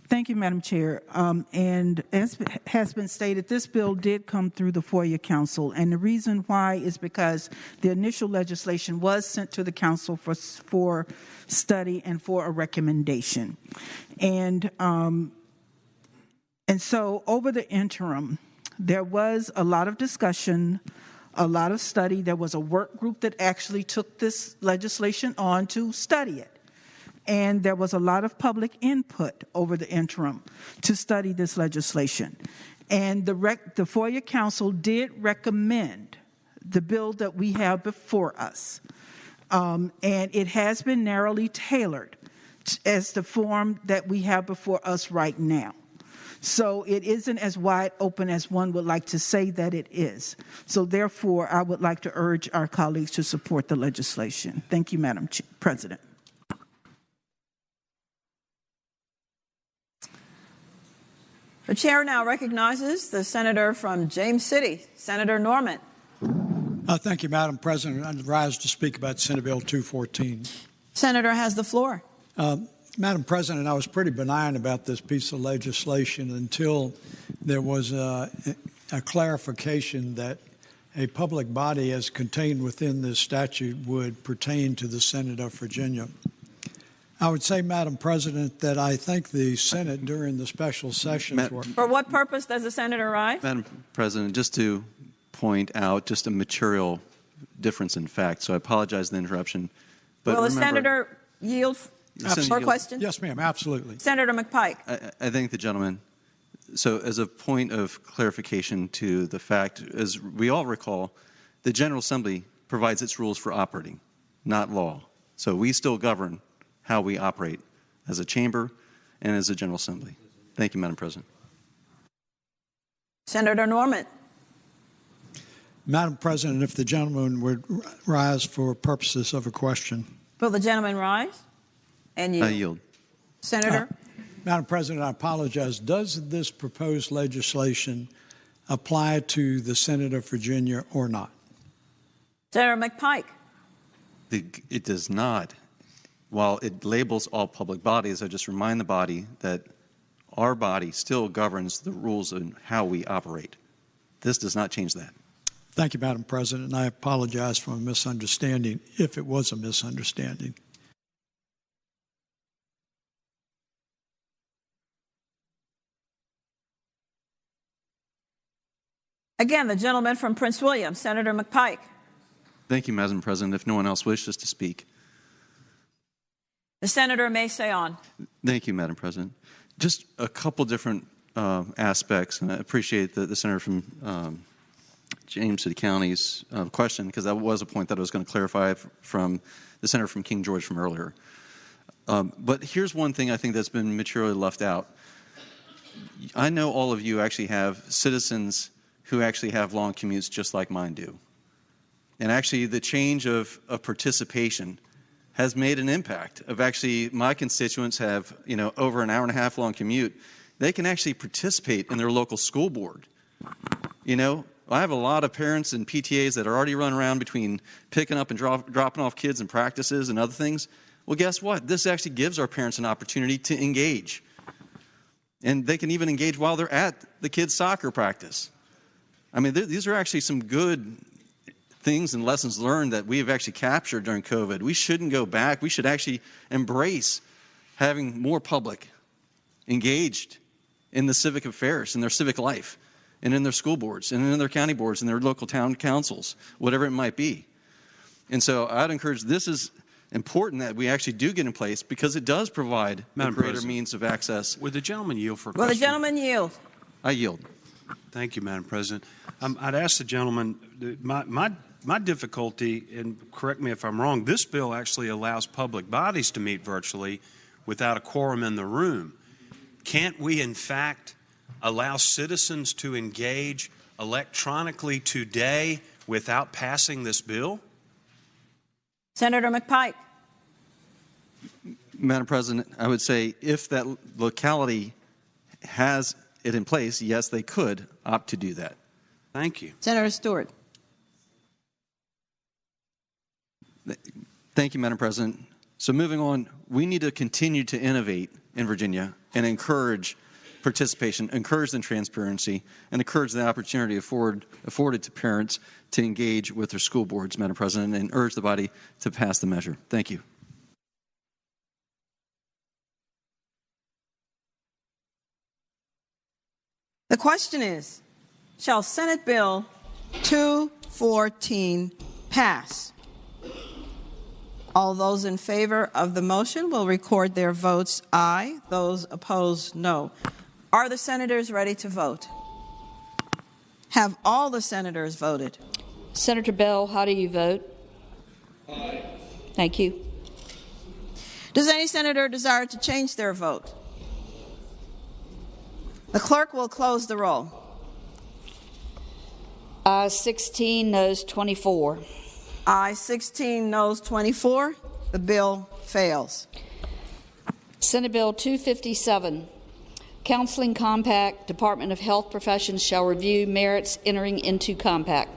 Thank you, Madam Chair. And as has been stated, this bill did come through the FOIA Council, and the reason why is because the initial legislation was sent to the Council for study and for a recommendation. And so over the interim, there was a lot of discussion, a lot of study. There was a work group that actually took this legislation on to study it. And there was a lot of public input over the interim to study this legislation. And the FOIA Council did recommend the bill that we have before us. And it has been narrowly tailored as the form that we have before us right now. So it isn't as wide open as one would like to say that it is. So therefore, I would like to urge our colleagues to support the legislation. Thank you, Madam President. The chair now recognizes the senator from James City, Senator Norman. Thank you, Madam President. I rise to speak about Senate Bill 214. Senator has the floor. Madam President, I was pretty benign about this piece of legislation until there was a clarification that a public body as contained within this statute would pertain to the Senate of Virginia. I would say, Madam President, that I think the Senate during the special sessions were... For what purpose does the senator rise? Madam President, just to point out just a material difference in fact, so I apologize for the interruption. But will the remember, senator yield for a question? Yes, ma'am, absolutely. Senator McPike. I thank the gentleman. So as a point of clarification to the fact, as we all recall, the General Assembly provides its rules for operating, not law. So we still govern how we operate as a chamber and as a General Assembly. Thank you, Madam President. Senator Norman. Madam President, if the gentleman would rise for purposes of a question. Will the gentleman rise? And yield. I yield. Senator. Madam President, I apologize. Does this proposed legislation apply to the Senate of Virginia or not? Senator McPike. It does not. While it labels all public bodies, I just remind the body that our body still governs the rules and how we operate. This does not change that. Thank you, Madam President. And I apologize for a misunderstanding, if it was a misunderstanding. Again, the gentleman from Prince William, Senator McPike. Thank you, Madam President. If no one else wishes to speak. The senator may say on. Thank you, Madam President. Just a couple different aspects, and I appreciate the senator from James City County's question, because that was a point that I was going to clarify from the senator from King George from earlier. But here's one thing I think that's been materially left out. I know all of you actually have citizens who actually have long commutes just like mine do. And actually the change of participation has made an impact of actually my constituents have, over an hour and a half long commute. They can actually participate in their local school board. I have a lot of parents and PTAs that are already running around between picking up and dropping off kids and practices and other things. Well, guess what? This actually gives our parents an opportunity to engage. And they can even engage while they're at the kids' soccer practice. I mean, these are actually some good things and lessons learned that we have actually captured during COVID. We shouldn't go back. We should actually embrace having more public engaged in the civic affairs, in their civic life, and in their school boards, and in their county boards, and their local town councils, whatever it might be. And so I'd encourage, this is important that we actually do get in place because it does provide a greater means of access. Would the gentleman yield for a Will the question? gentleman yield? I yield. Thank you, Madam President. I'd ask the gentleman, my difficulty, and correct me if I'm wrong, this bill actually allows public bodies to meet virtually without a quorum in the room. Can't we, in fact, allow citizens to engage electronically today without passing this bill? Senator McPike. Madam President, I would say if that locality has it in place, yes, they could opt to do that. Thank you. Senator Stewart. Thank you, Madam President. So moving on, we need to continue to innovate in Virginia and encourage participation, encourage the transparency, and encourage the opportunity afforded to parents to engage with their school boards, Madam President, and urge the body to pass the measure. Thank you. The question is, shall Senate Bill 214 pass? All those in favor of the motion will record their votes aye. Those opposed, no. Are the senators ready to vote? Have all the senators voted? Senator Bell, how do you vote? Aye. Thank you. Does any senator desire to change their vote? The clerk will close the roll. Ayes 16, noes 24. Ayes 16, noes 24. The bill fails. Senate Bill 257. Counseling Compact, Department of Health Professions shall review merits entering into compact.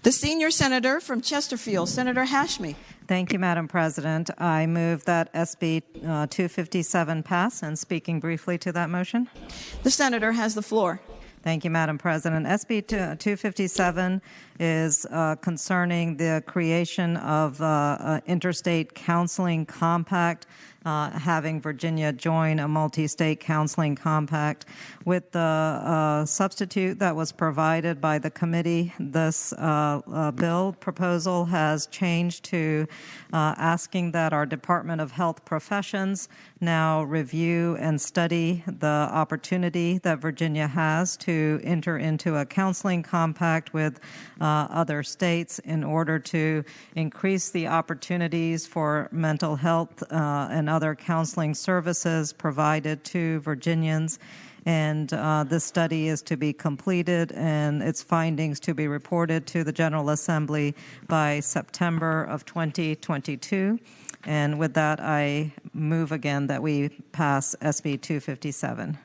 The senior senator from Chesterfield, Senator Hashmi. Thank you, Madam President. I move that SB 257 pass, and speaking briefly to that motion. The senator has the floor. Thank you, Madam President. SB 257 is concerning the creation of interstate counseling compact, having Virginia join a multi-state counseling compact. With the substitute that was provided by the committee, this bill proposal has changed to asking that our Department of Health Professions now review and study the opportunity that Virginia has to enter into a counseling compact with other states in order to increase the opportunities for mental health and other counseling services provided to Virginians. And this study is to be completed and its findings to be reported to the General Assembly by September of 2022. And with that, I move again that we pass SB 257.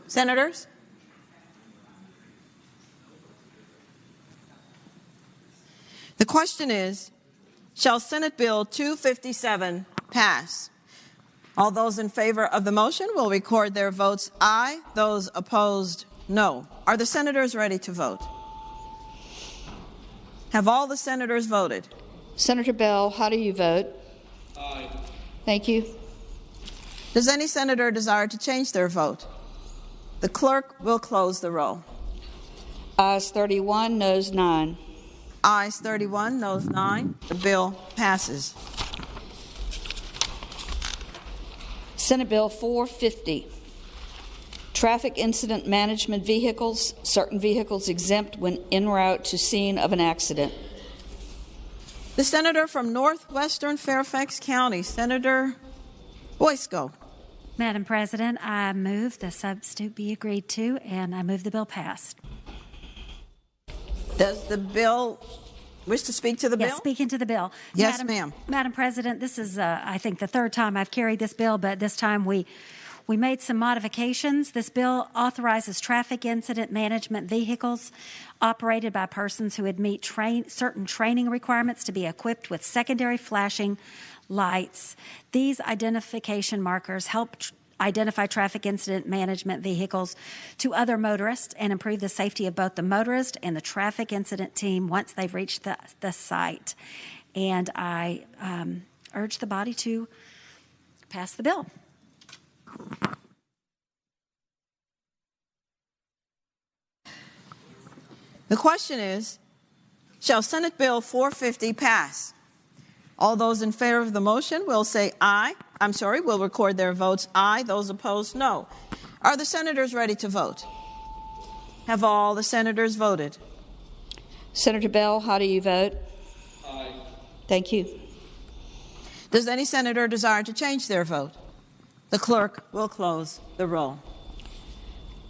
Senators? The question is, shall Senate Bill 257 pass? All those in favor of the motion will record their votes aye. Those opposed, no. Are the senators ready to vote? Have all the senators voted? Senator Bell, how do you vote? Aye. Thank you. Does any senator desire to change their vote? The clerk will close the roll. Ayes 31, noes 9. Ayes 31, noes 9. The bill passes. Senate Bill 450. Traffic incident management vehicles, certain vehicles exempt when en route to scene of an accident. The senator from northwestern Fairfax County, Senator Boysko. Madam President, I move the substitute be agreed to, and I move the bill passed. Does the bill wish to speak to the bill? Yes, speaking to the bill. Yes, ma'am. Madam President, this is, I think, the third time I've carried this bill, but this time we made some modifications. This bill authorizes traffic incident management vehicles operated by persons who would meet certain training requirements to be equipped with secondary flashing lights. These identification markers help identify traffic incident management vehicles to other motorists and improve the safety of both the motorist and the traffic incident team once they've reached the site. And I urge the body to pass the bill. The question is, shall Senate Bill 450 pass? All those in favor of the motion will say aye. Will record their votes aye. Those opposed, no. Are the senators ready to vote? Have all the senators voted? Senator Bell, how do you vote? Aye. Thank you. Does any senator desire to change their vote? The clerk will close the roll.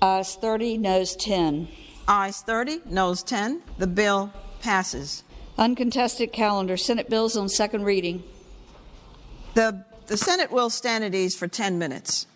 Ayes 30, noes 10. Ayes 30, noes 10. The bill passes. Uncontested calendar. Senate bills on second reading. The Senate will stand at ease for 10 minutes.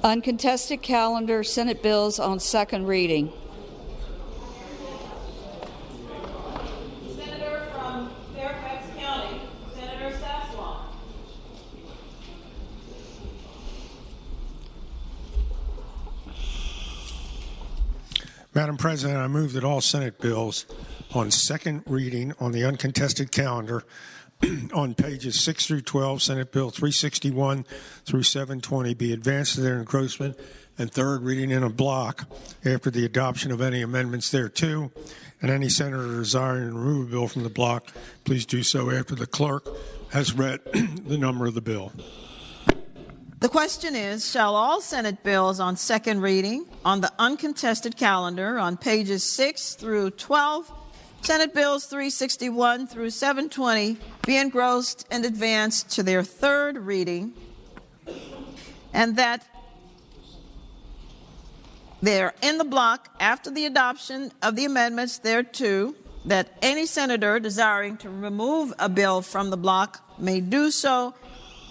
Uncontested calendar, Senate bills on second reading. Senator from Fairfax County, Senator Sasslaw. Madam President, I move that all Senate bills on second reading on the uncontested calendar on pages 6 through 12, Senate Bill 361 through 720, be advanced to their engrossment and third reading in a block after the adoption of any amendments thereto, and any senator desiring to remove a bill from the block, please do so after the clerk has read the number of the bill. The question is, shall all Senate bills on second reading on the uncontested calendar on pages 6 through 12, Senate Bills 361 through 720, be engrossed and advanced to their third reading, and that they're in the block after the adoption of the amendments thereto, that any senator desiring to remove a bill from the block may do so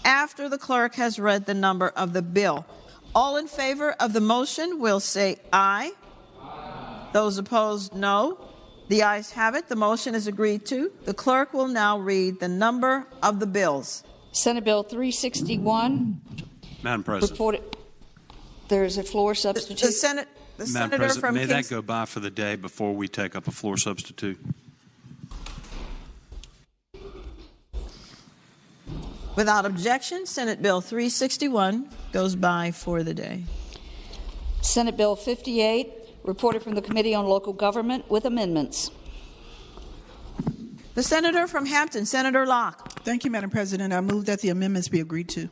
after the clerk has read the number of the bill. All in favor of the motion will say aye. Aye. Those opposed, no. The ayes have it. The motion is agreed to. The clerk will now read the number of the bills. Senate Bill 361. Madam President. There's a floor substitute. Madam Senator President, from may that go by for the day before we take up a floor substitute? Without objection, Senate Bill 361 goes by for the day. Senate Bill 58, reported from the Committee on Local Government with amendments. The senator from Hampton, Senator Locke. Thank you, Madam President. I move that the amendments be agreed to.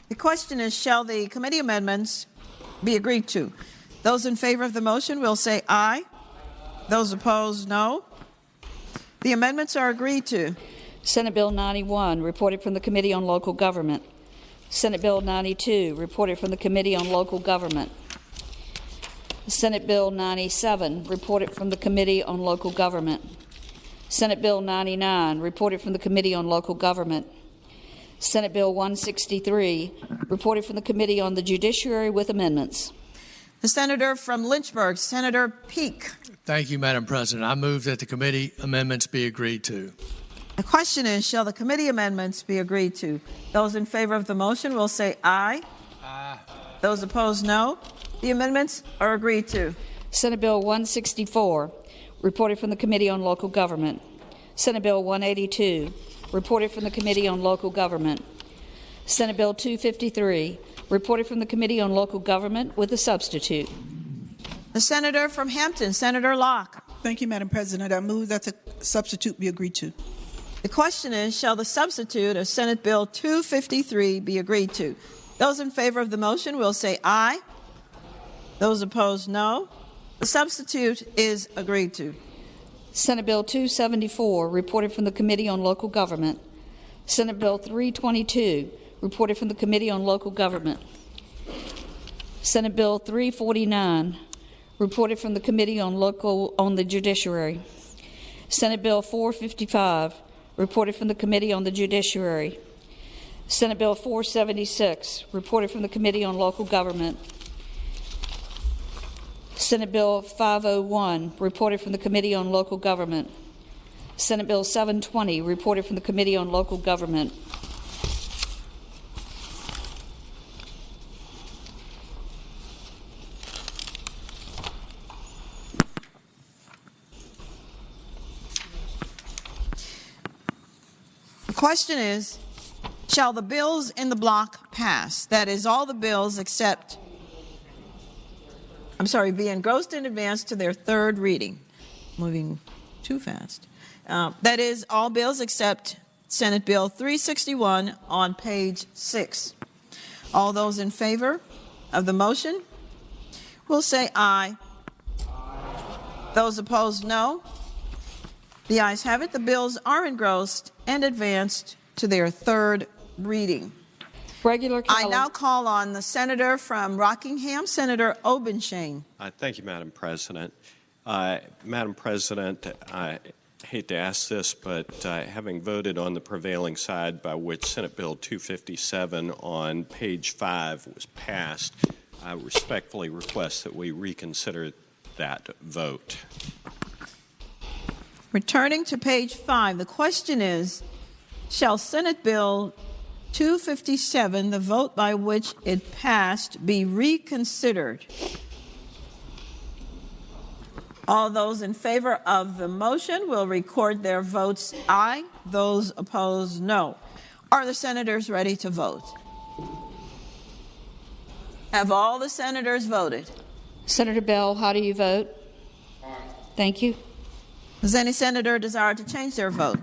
The question is, shall the committee amendments be agreed to? Those in favor of the motion will say aye. Those opposed, no. The amendments are agreed to. Senate Bill 91, reported from the Committee on Local Government. Senate Bill 92, reported from the Committee on Local Government. Senate Bill 97, reported from the Committee on Local Government. Senate Bill 99, reported from the Committee on Local Government. Senate Bill 163, reported from the Committee on the Judiciary with amendments. The senator from Lynchburg, Senator Peake. Thank you, Madam President. I move that the committee amendments be agreed to. The question is, shall the committee amendments be agreed to? Those in favor of the motion will say aye. Aye. Those opposed, no. The amendments are agreed to. Senate Bill 164, reported from the Committee on Local Government. Senate Bill 182, reported from the Committee on Local Government. Senate Bill 253, reported from the Committee on Local Government with a substitute. The senator from Hampton, Senator Locke. Thank you, Madam President. I move that the substitute be agreed to. The question is, shall the substitute of Senate Bill 253 be agreed to? Those in favor of the motion will say aye. Those opposed, no. The substitute is agreed to. Senate Bill 274, reported from the Committee on Local Government. Senate Bill 322, reported from the Committee on Local Government. Senate Bill 349, reported from the Committee on the Judiciary. Senate Bill 455, reported from the Committee on the Judiciary. Senate Bill 476, reported from the Committee on Local Government. Senate Bill 501, reported from the Committee on Local Government. Senate Bill 720, reported from the Committee on Local Government. The question is, shall the bills in the block pass? That is, all the bills except, be engrossed in advance to their third reading. Moving too fast. That is, all bills except Senate Bill 361 on page 6. All those in favor of the motion will say aye. Aye. Those opposed, no. The ayes have it. The bills are engrossed and advanced to their third reading. I now call on the senator from Rockingham, Senator Obenshain. Thank you, Madam President. Madam President, I hate to ask this, but having voted on the prevailing side by which Senate Bill 257 on page 5 was passed, I respectfully request that we reconsider that vote. Returning to page 5, the question is, shall Senate Bill 257, the vote by which it passed, be reconsidered? All those in favor of the motion will record their votes aye. Those opposed, no. Are the senators ready to vote? Have all the senators voted? Senator Bell, how do you vote? Aye. Thank you. Does any senator desire to change their vote?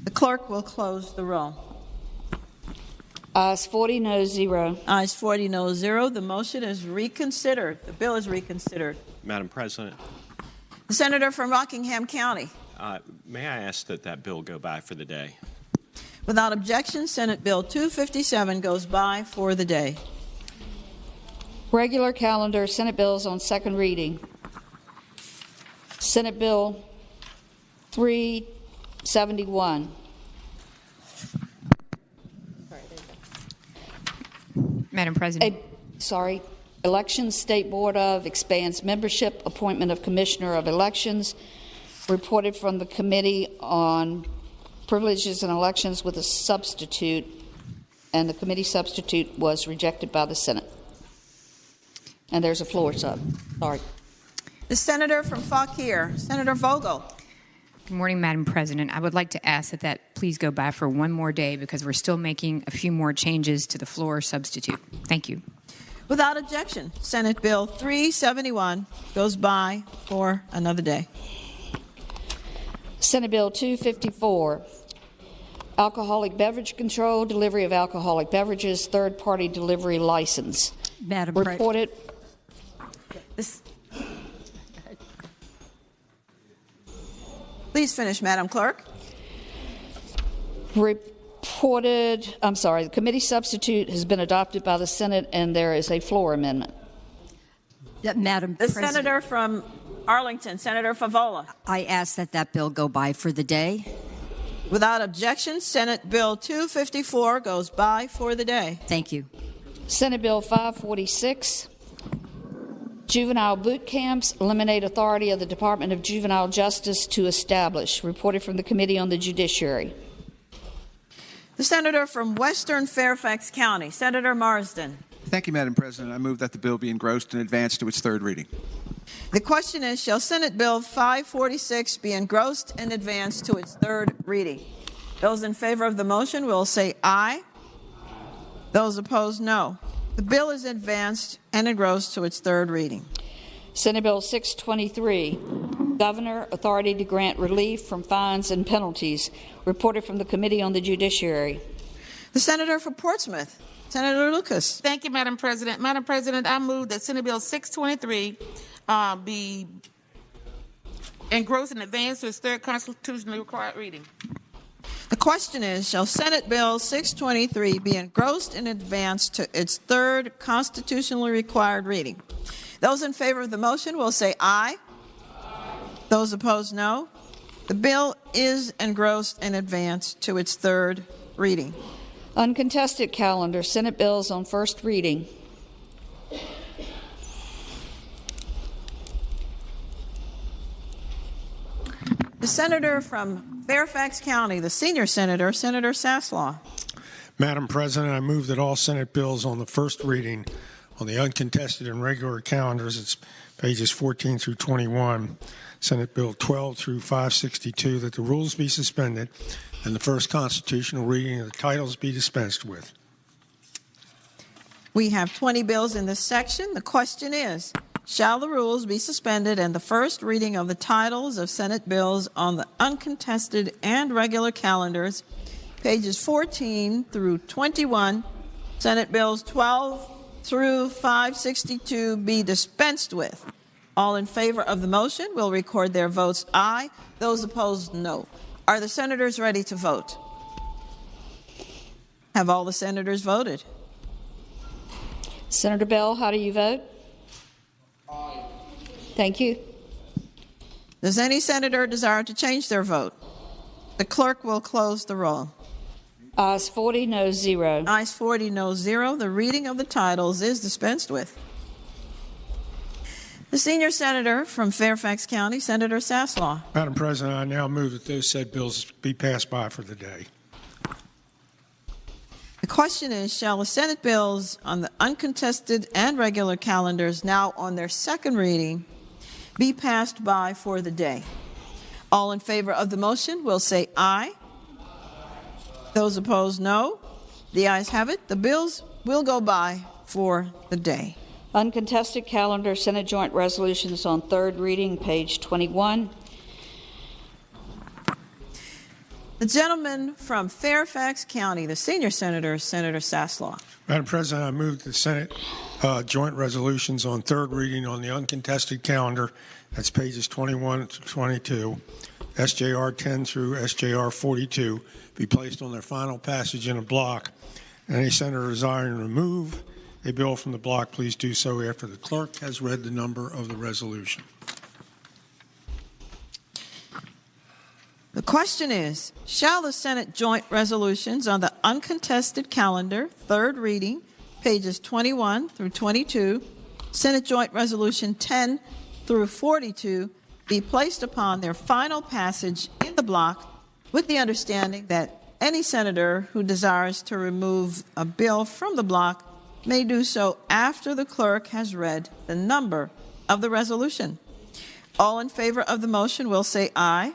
The clerk will close the roll. Ayes 40, no 0. Ayes 40, no 0. The motion is reconsidered. The bill is reconsidered. Madam President. The senator from Rockingham County. May I ask that that bill go by for the day? Without objection, Senate Bill 257 goes by for the day. Regular calendar, Senate bills on second reading. Senate Bill 371. Madam President. Elections State Board of expands membership, appointment of Commissioner of Elections, reported from the Committee on Privileges and Elections with a substitute, and the committee substitute was rejected by the Senate. And there's a floor sub. Sorry. The senator from Fauquier, Senator Vogel. Good morning, Madam President. I would like to ask that please go by for one more day because we're still making a few more changes to the floor substitute. Thank you. Without objection, Senate Bill 371 goes by for another day. Senate Bill 254, alcoholic beverage control, delivery of alcoholic beverages, third-party delivery license. Madam Reported. Please finish, Madam Clerk. The committee substitute has been adopted by the Senate, and there is a floor amendment. Madam President. The senator from Arlington, Senator Favola. I ask that that bill go by for the day. Without objection, Senate Bill 254 goes by for the day. Thank you. Senate Bill 546, juvenile boot camps, eliminate authority of the Department of Juvenile Justice to establish. Reported from the Committee on the Judiciary. The senator from Western Fairfax County, Senator Marsden. Thank you, Madam President. I move that the bill be engrossed and advanced to its third reading. The question is, shall Senate Bill 546 be engrossed and advanced to its third reading? Those in favor of the motion will say aye. Those opposed, no. The bill is advanced and engrossed to its third reading. Senate Bill 623, Governor, authority to grant relief from fines and penalties. Reported from the Committee on the Judiciary. The senator for Portsmouth, Senator Lucas. Thank you, Madam President. Madam President, I move that Senate Bill 623 be engrossed and advanced to its third constitutionally required reading. The question is, shall Senate Bill 623 be engrossed and advanced to its third constitutionally required reading? Those in favor of the motion will say aye. Those opposed, no. The bill is engrossed and advanced to its third reading. Uncontested calendar, Senate bills on first reading. The senator from Fairfax County, the senior senator, Senator Saslaw. Madam President, I move that all Senate bills on the first reading on the uncontested and regular calendars, it's pages 14 through 21, Senate Bill 12 through 562, that the rules be suspended and the first constitutional reading of the titles be dispensed with. We have 20 bills in this section. The question is, shall the rules be suspended and the first reading of the titles of Senate bills on the uncontested and regular calendars, pages 14 through 21, Senate bills 12 through 562 be dispensed with? All in favor of the motion will record their votes aye. Those opposed, no. Are the senators ready to vote? Have all the senators voted? Senator Bell, how do you vote? Aye. Thank you. Does any senator desire to change their vote? The clerk will close the roll. Ayes 40, no 0. Ayes 40, no 0. The reading of the titles is dispensed with. The senior senator from Fairfax County, Senator Saslaw. Madam President, I now move that those said bills be passed by for the day. The question is, shall the Senate bills on the uncontested and regular calendars now on their second reading be passed by for the day? All in favor of the motion will say aye. Those opposed, no. The ayes have it. The bills will go by for the day. Uncontested calendar, Senate Joint Resolutions on third reading, page 21. The gentleman from Fairfax County, the senior senator, Senator Saslaw. Madam President, I move the Senate joint resolutions on third reading on the uncontested calendar, that's pages 21 to 22, SJR 10 through SJR 42, be placed on their final passage in a block. Any senator desiring to remove a bill from the block, please do so after the clerk has read the number of the resolution. The question is, shall the Senate joint resolutions on the uncontested calendar, third reading, pages 21 through 22, Senate Joint Resolution 10 through 42, be placed upon their final passage in the block with the understanding that any senator who desires to remove a bill from the block may do so after the clerk has read the number of the resolution? All in favor of the motion will say aye.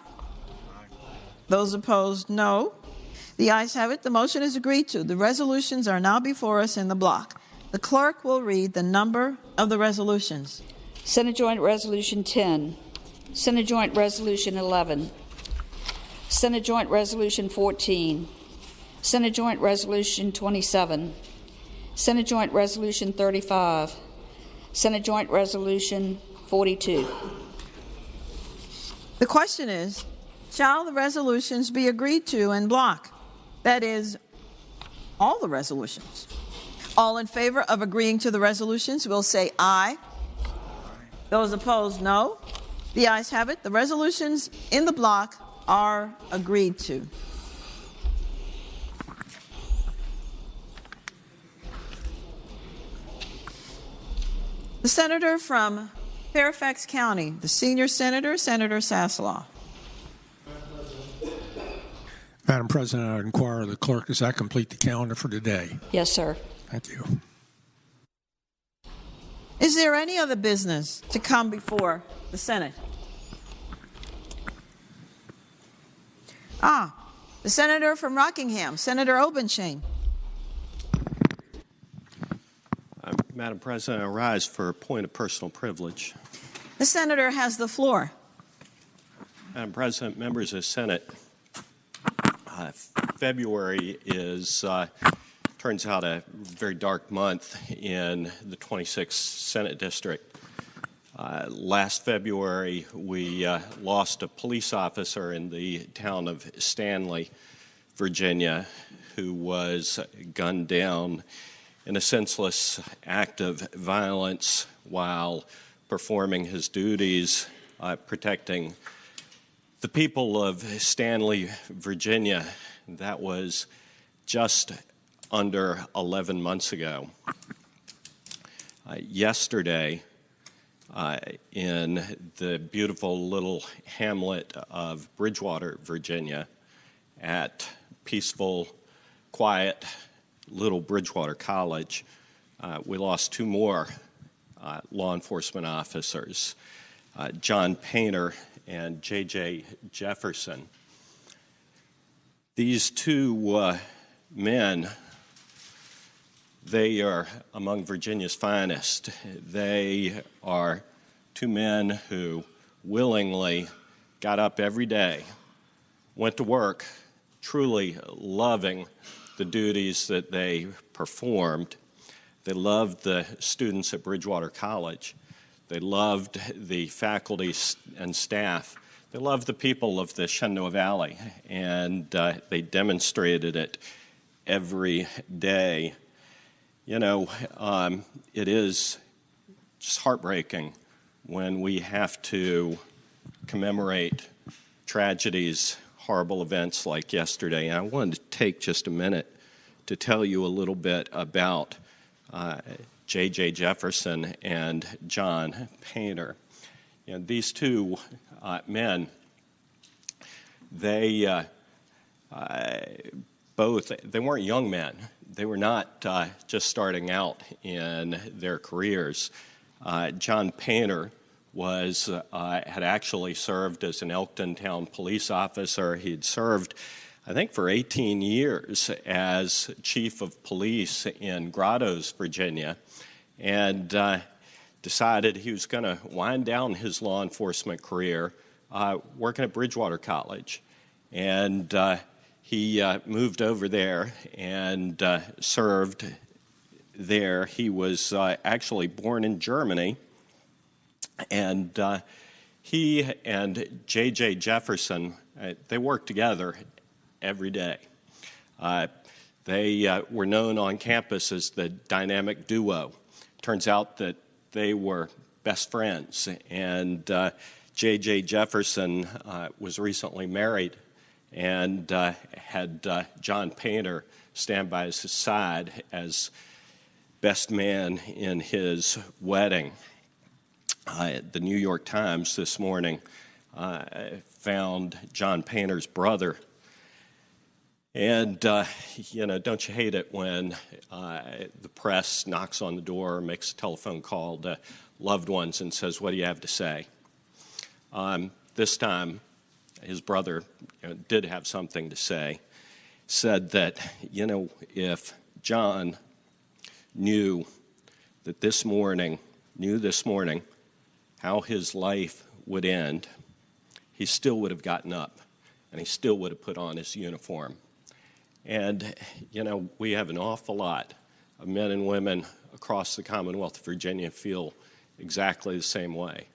Those opposed, no. The ayes have it. The motion is agreed to. The resolutions are now before us in the block. The clerk will read the number of the resolutions. Senate Joint Resolution 10, Senate Joint Resolution 11, Senate Joint Resolution 14, Senate Joint Resolution 27, Senate Joint Resolution 35, Senate Joint Resolution 42. The question is, shall the resolutions be agreed to in block? That is, all the resolutions. All in favor of agreeing to the resolutions will say aye. Those opposed, no. The ayes have it. The resolutions in the block are agreed to. The senator from Fairfax County, the senior senator, Senator Saslaw. Madam President, I inquire of the clerk, does that complete the calendar for today? Yes, sir. Thank you. Is there any other business to come before the Senate? The senator from Rockingham, Senator Obenshain. Madam President, I rise for a point of personal privilege. The senator has the floor. Madam President, members of the Senate, February turns out a very dark month in the 26th Senate District. Last February, we lost a police officer in the town of Stanley, Virginia, who was gunned down in a senseless act of violence while performing his duties protecting the people of Stanley, Virginia. That was just under 11 months ago. Yesterday, in the beautiful little hamlet of Bridgewater, Virginia, at peaceful, quiet little Bridgewater College, we lost two more law enforcement officers, John Painter and J.J. Jefferson. These two men, they are among Virginia's finest. They are two men who willingly got up every day, went to work, truly loving the duties that they performed. They loved the students at Bridgewater College. They loved the faculty and staff. They loved the people of the Shenandoah Valley, and they demonstrated it every day. You know, it is just heartbreaking when we have to commemorate tragedies, horrible events like yesterday. And I wanted to take just a minute to tell you a little bit about J.J. Jefferson and John Painter. You know, these two men, they weren't young men. They were not just starting out in their careers. John Painter had actually served as an Elkton Town police officer. He'd served, I think, for 18 years as chief of police in Grottoes, Virginia, and decided he was going to wind down his law enforcement career working at Bridgewater College. And he moved over there and served there. He was actually born in Germany, and he and J.J. Jefferson, they worked together every day. They were known on campus as the dynamic duo. Turns out that they were best friends, and J.J. Jefferson was recently married and had John Painter stand by his side as best man in his wedding. The New York Times this morning found John Painter's brother. And, don't you hate it when the press knocks on the door or makes a telephone call to loved ones and says, "What do you have to say?" This time, his brother did have something to say. Said that, if John knew this morning how his life would end, he still would have gotten up and he still would have put on his uniform. And, we have an awful lot of men and women across the Commonwealth of Virginia feel exactly the same way.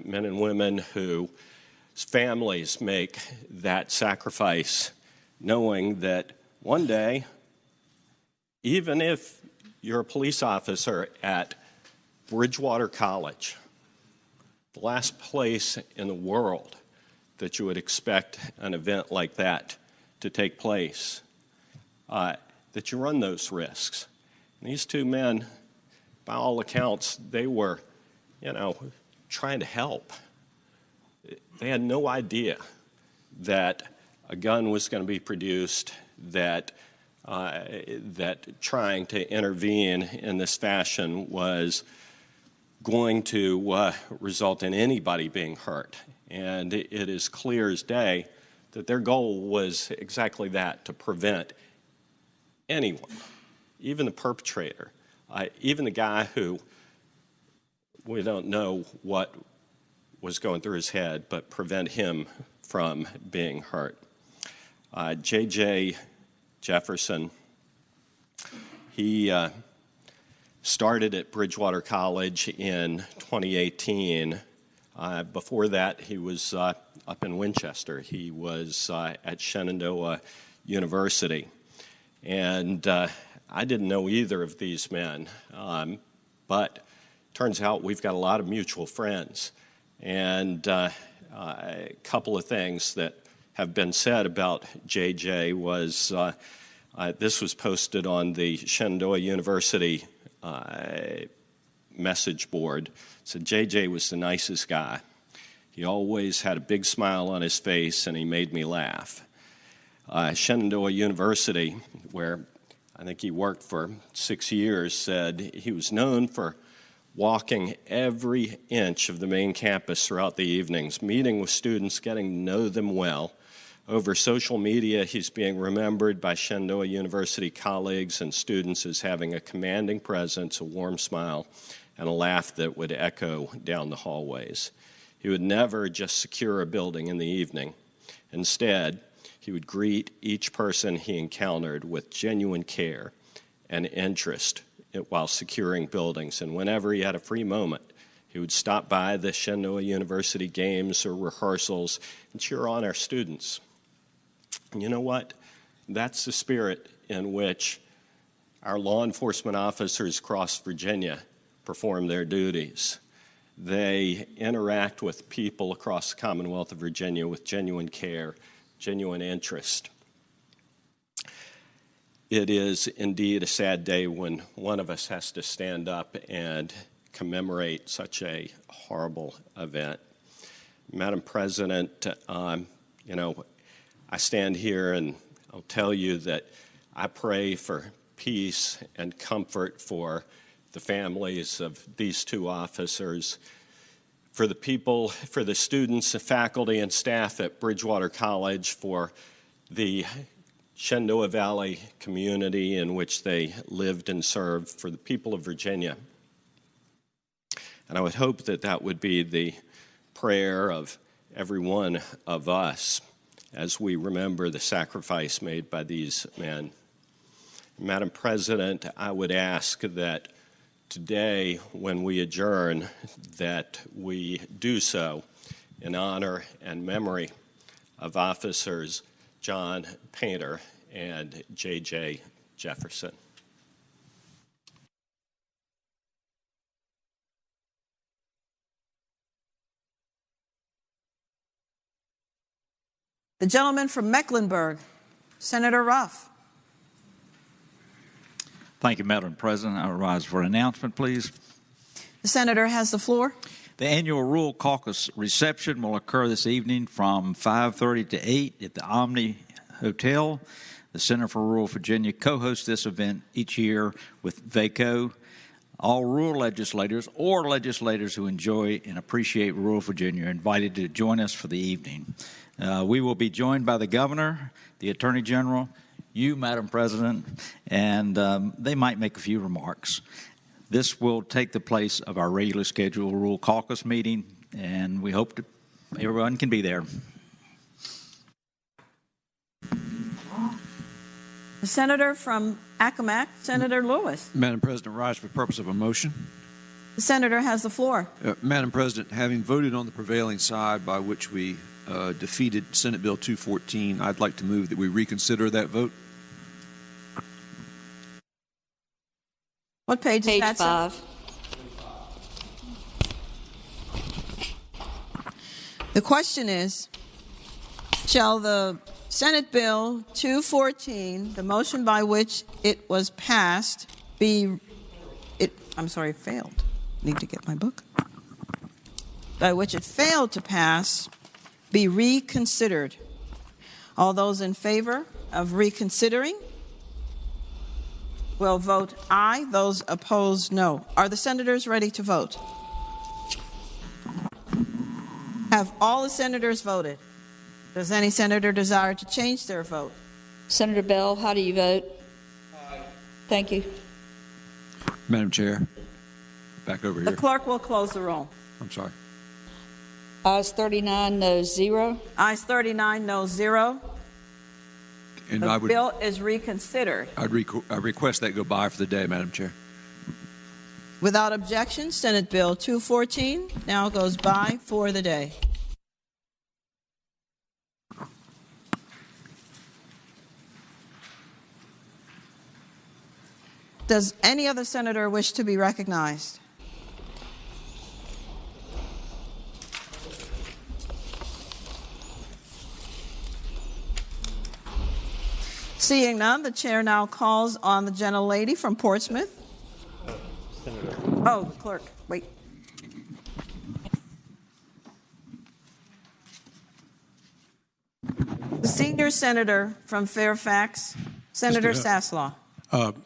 Men and women whose families make that sacrifice knowing that one day, even if you're a police officer at Bridgewater College, the last place in the world that you would expect an event like that to take place, that you run those risks. And these two men, by all accounts, they were, trying to help. They had no idea that a gun was going to be produced, that trying to intervene in this fashion was going to result in anybody being hurt. And it is clear as day that their goal was exactly that, to prevent anyone, even the perpetrator, even the guy who we don't know what was going through his head, but prevent him from being hurt. J.J. Jefferson, he started at Bridgewater College in 2018. Before that, he was up in Winchester. He was at Shenandoah University. And I didn't know either of these men, but turns out we've got a lot of mutual friends. And a couple of things that have been said about J.J. was, this was posted on the Shenandoah University message board. So J.J. was the nicest guy. He always had a big smile on his face, and he made me laugh. Shenandoah University, where I think he worked for 6 years, said he was known for walking every inch of the main campus throughout the evenings, meeting with students, getting to know them well. Over social media, he's being remembered by Shenandoah University colleagues and students as having a commanding presence, a warm smile, and a laugh that would echo down the hallways. He would never just secure a building in the evening. Instead, he would greet each person he encountered with genuine care and interest while securing buildings. And whenever he had a free moment, he would stop by the Shenandoah University games or rehearsals and cheer on our students. And you know what? That's the spirit in which our law enforcement officers across Virginia perform their duties. They interact with people across the Commonwealth of Virginia with genuine care. genuine interest. It is indeed a sad day when one of us has to stand up and commemorate such a horrible event. Madam President, I stand here and I'll tell you that I pray for peace and comfort for the families of these two officers, for the people, for the students, the faculty, and staff at Bridgewater College, for the Shenandoah Valley community in which they lived and served, for the people of Virginia. And I would hope that that would be the prayer of every one of us as we remember the sacrifice made by these men. Madam President, I would ask that today, when we adjourn, that we do so in honor and memory of officers John Painter and J.J. Jefferson. The gentleman from Mecklenburg, Senator Ruff. Thank you, Madam President. I rise for an announcement, please. The senator has the floor. The annual Rural Caucus reception will occur this evening from 5:30 to 8 at the Omni Hotel. The Center for Rural Virginia co-hosts this event each year with VACO. All rural legislators or legislators who enjoy and appreciate rural Virginia are invited to join us for the evening. We will be joined by the governor, the attorney general, you, Madam President, and they might make a few remarks. This will take the place of our regularly scheduled Rural Caucus meeting, and we hope that everyone can be there. The senator from Accomack, Senator Lewis. Madam President, rise for the purpose of a motion. The senator has the floor. Madam President, having voted on the prevailing side by which we defeated Senate Bill 214, I'd like to move that we reconsider that vote. What page is that, sir? Page 5. The question is, shall the Senate Bill 214, the motion by which it was passed, failed. Need to get my book. By which it failed to pass, be reconsidered. All those in favor of reconsidering will vote aye. Those opposed, no. Are the senators ready to vote? Have all the senators voted? Does any senator desire to change their vote? Senator Bell, how do you vote? Aye. Thank you. Madam Chair, back over here. The clerk will close the roll. I'm sorry. Ayes 39, noes 0. Ayes 39, noes 0. And the bill is reconsidered. I request that go by for the day, Madam Chair. Without objection, Senate Bill 214 now goes by for the day. Does any other senator wish to be recognized? Seeing none, the chair now calls on the gentlelady from Portsmouth. Oh, the clerk. Wait. The senior senator from Fairfax, Senator Saslaw.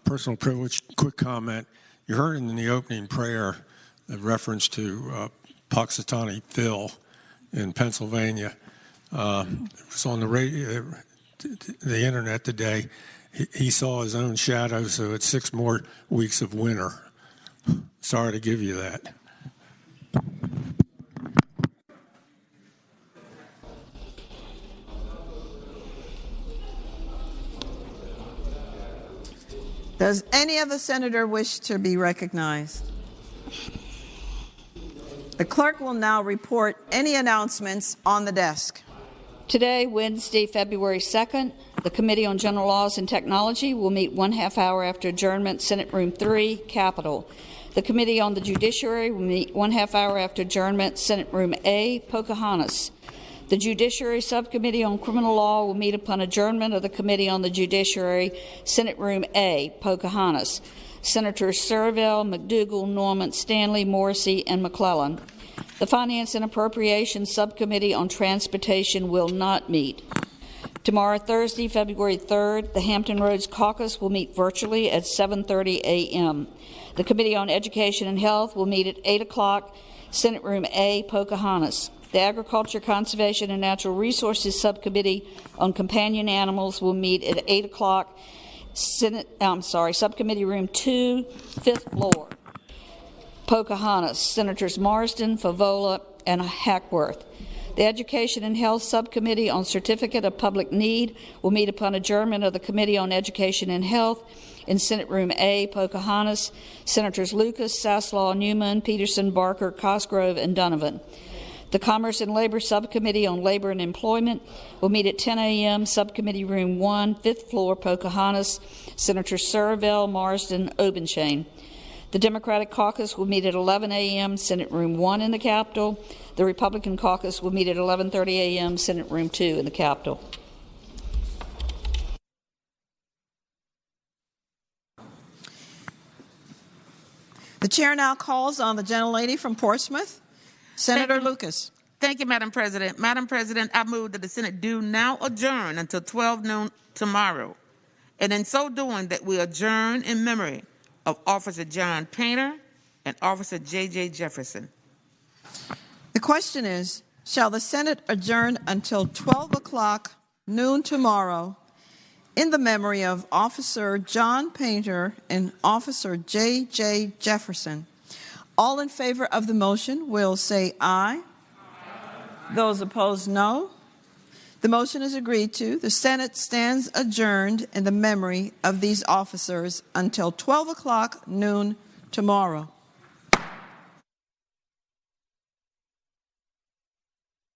Personal privilege, quick comment. You heard in the opening prayer a reference to Puxatawny Phil in Pennsylvania. It was on the radio, the internet today. He saw his own shadow, so it's 6 more weeks of winter. Sorry to give you that. Does any other senator wish to be recognized? The clerk will now report any announcements on the desk. Today, Wednesday, February 2nd, the Committee on General Laws and Technology will meet 1/2 hour after adjournment, Senate Room 3, Capitol. The Committee on the Judiciary will meet 1/2 hour after adjournment, Senate Room A, Pocahontas. The Judiciary Subcommittee on Criminal Law will meet upon adjournment of the Committee on the Judiciary, Senate Room A, Pocahontas. Senators Servell, McDougall, Norman, Stanley, Morrissey, and McClellan. The Finance and Appropriations Subcommittee on Transportation will not meet. Tomorrow, Thursday, February 3rd, the Hampton Roads Caucus will meet virtually at 7:30 a.m. The Committee on Education and Health will meet at 8 o'clock, Senate Room A, Pocahontas. The Agriculture, Conservation, and Natural Resources Subcommittee on Companion Animals will meet at 8 o'clock, Subcommittee Room 2, 5th floor, Pocahontas. Senators Marsden, Favola, and Hackworth. The Education and Health Subcommittee on Certificate of Public Need will meet upon adjournment of the Committee on Education and Health in Senate Room A, Pocahontas. Senators Lucas, Saslaw, Newman, Peterson, Barker, Cosgrove, and Donovan. The Commerce and Labor Subcommittee on Labor and Employment will meet at 10 a.m., Subcommittee Room 1, 5th floor, Pocahontas. Senators Servell, Marsden, Obenshain. The Democratic Caucus will meet at 11 a.m., Senate Room 1 in the Capitol. The Republican Caucus will meet at 11:30 a.m., Senate Room 2 in the Capitol. The chair now calls on the gentlelady from Portsmouth, Senator Lucas. Thank you, Madam President. Madam President, I move that the Senate do now adjourn until 12 noon tomorrow, and in so doing that we adjourn in memory of Officer John Painter and Officer J.J. Jefferson. The question is, shall the Senate adjourn until 12 o'clock noon tomorrow in the memory of Officer John Painter and Officer J.J. Jefferson? All in favor of the motion will say aye. Aye. Those opposed, no. The motion is agreed to. The Senate stands adjourned in the memory of these officers until 12 o'clock noon tomorrow.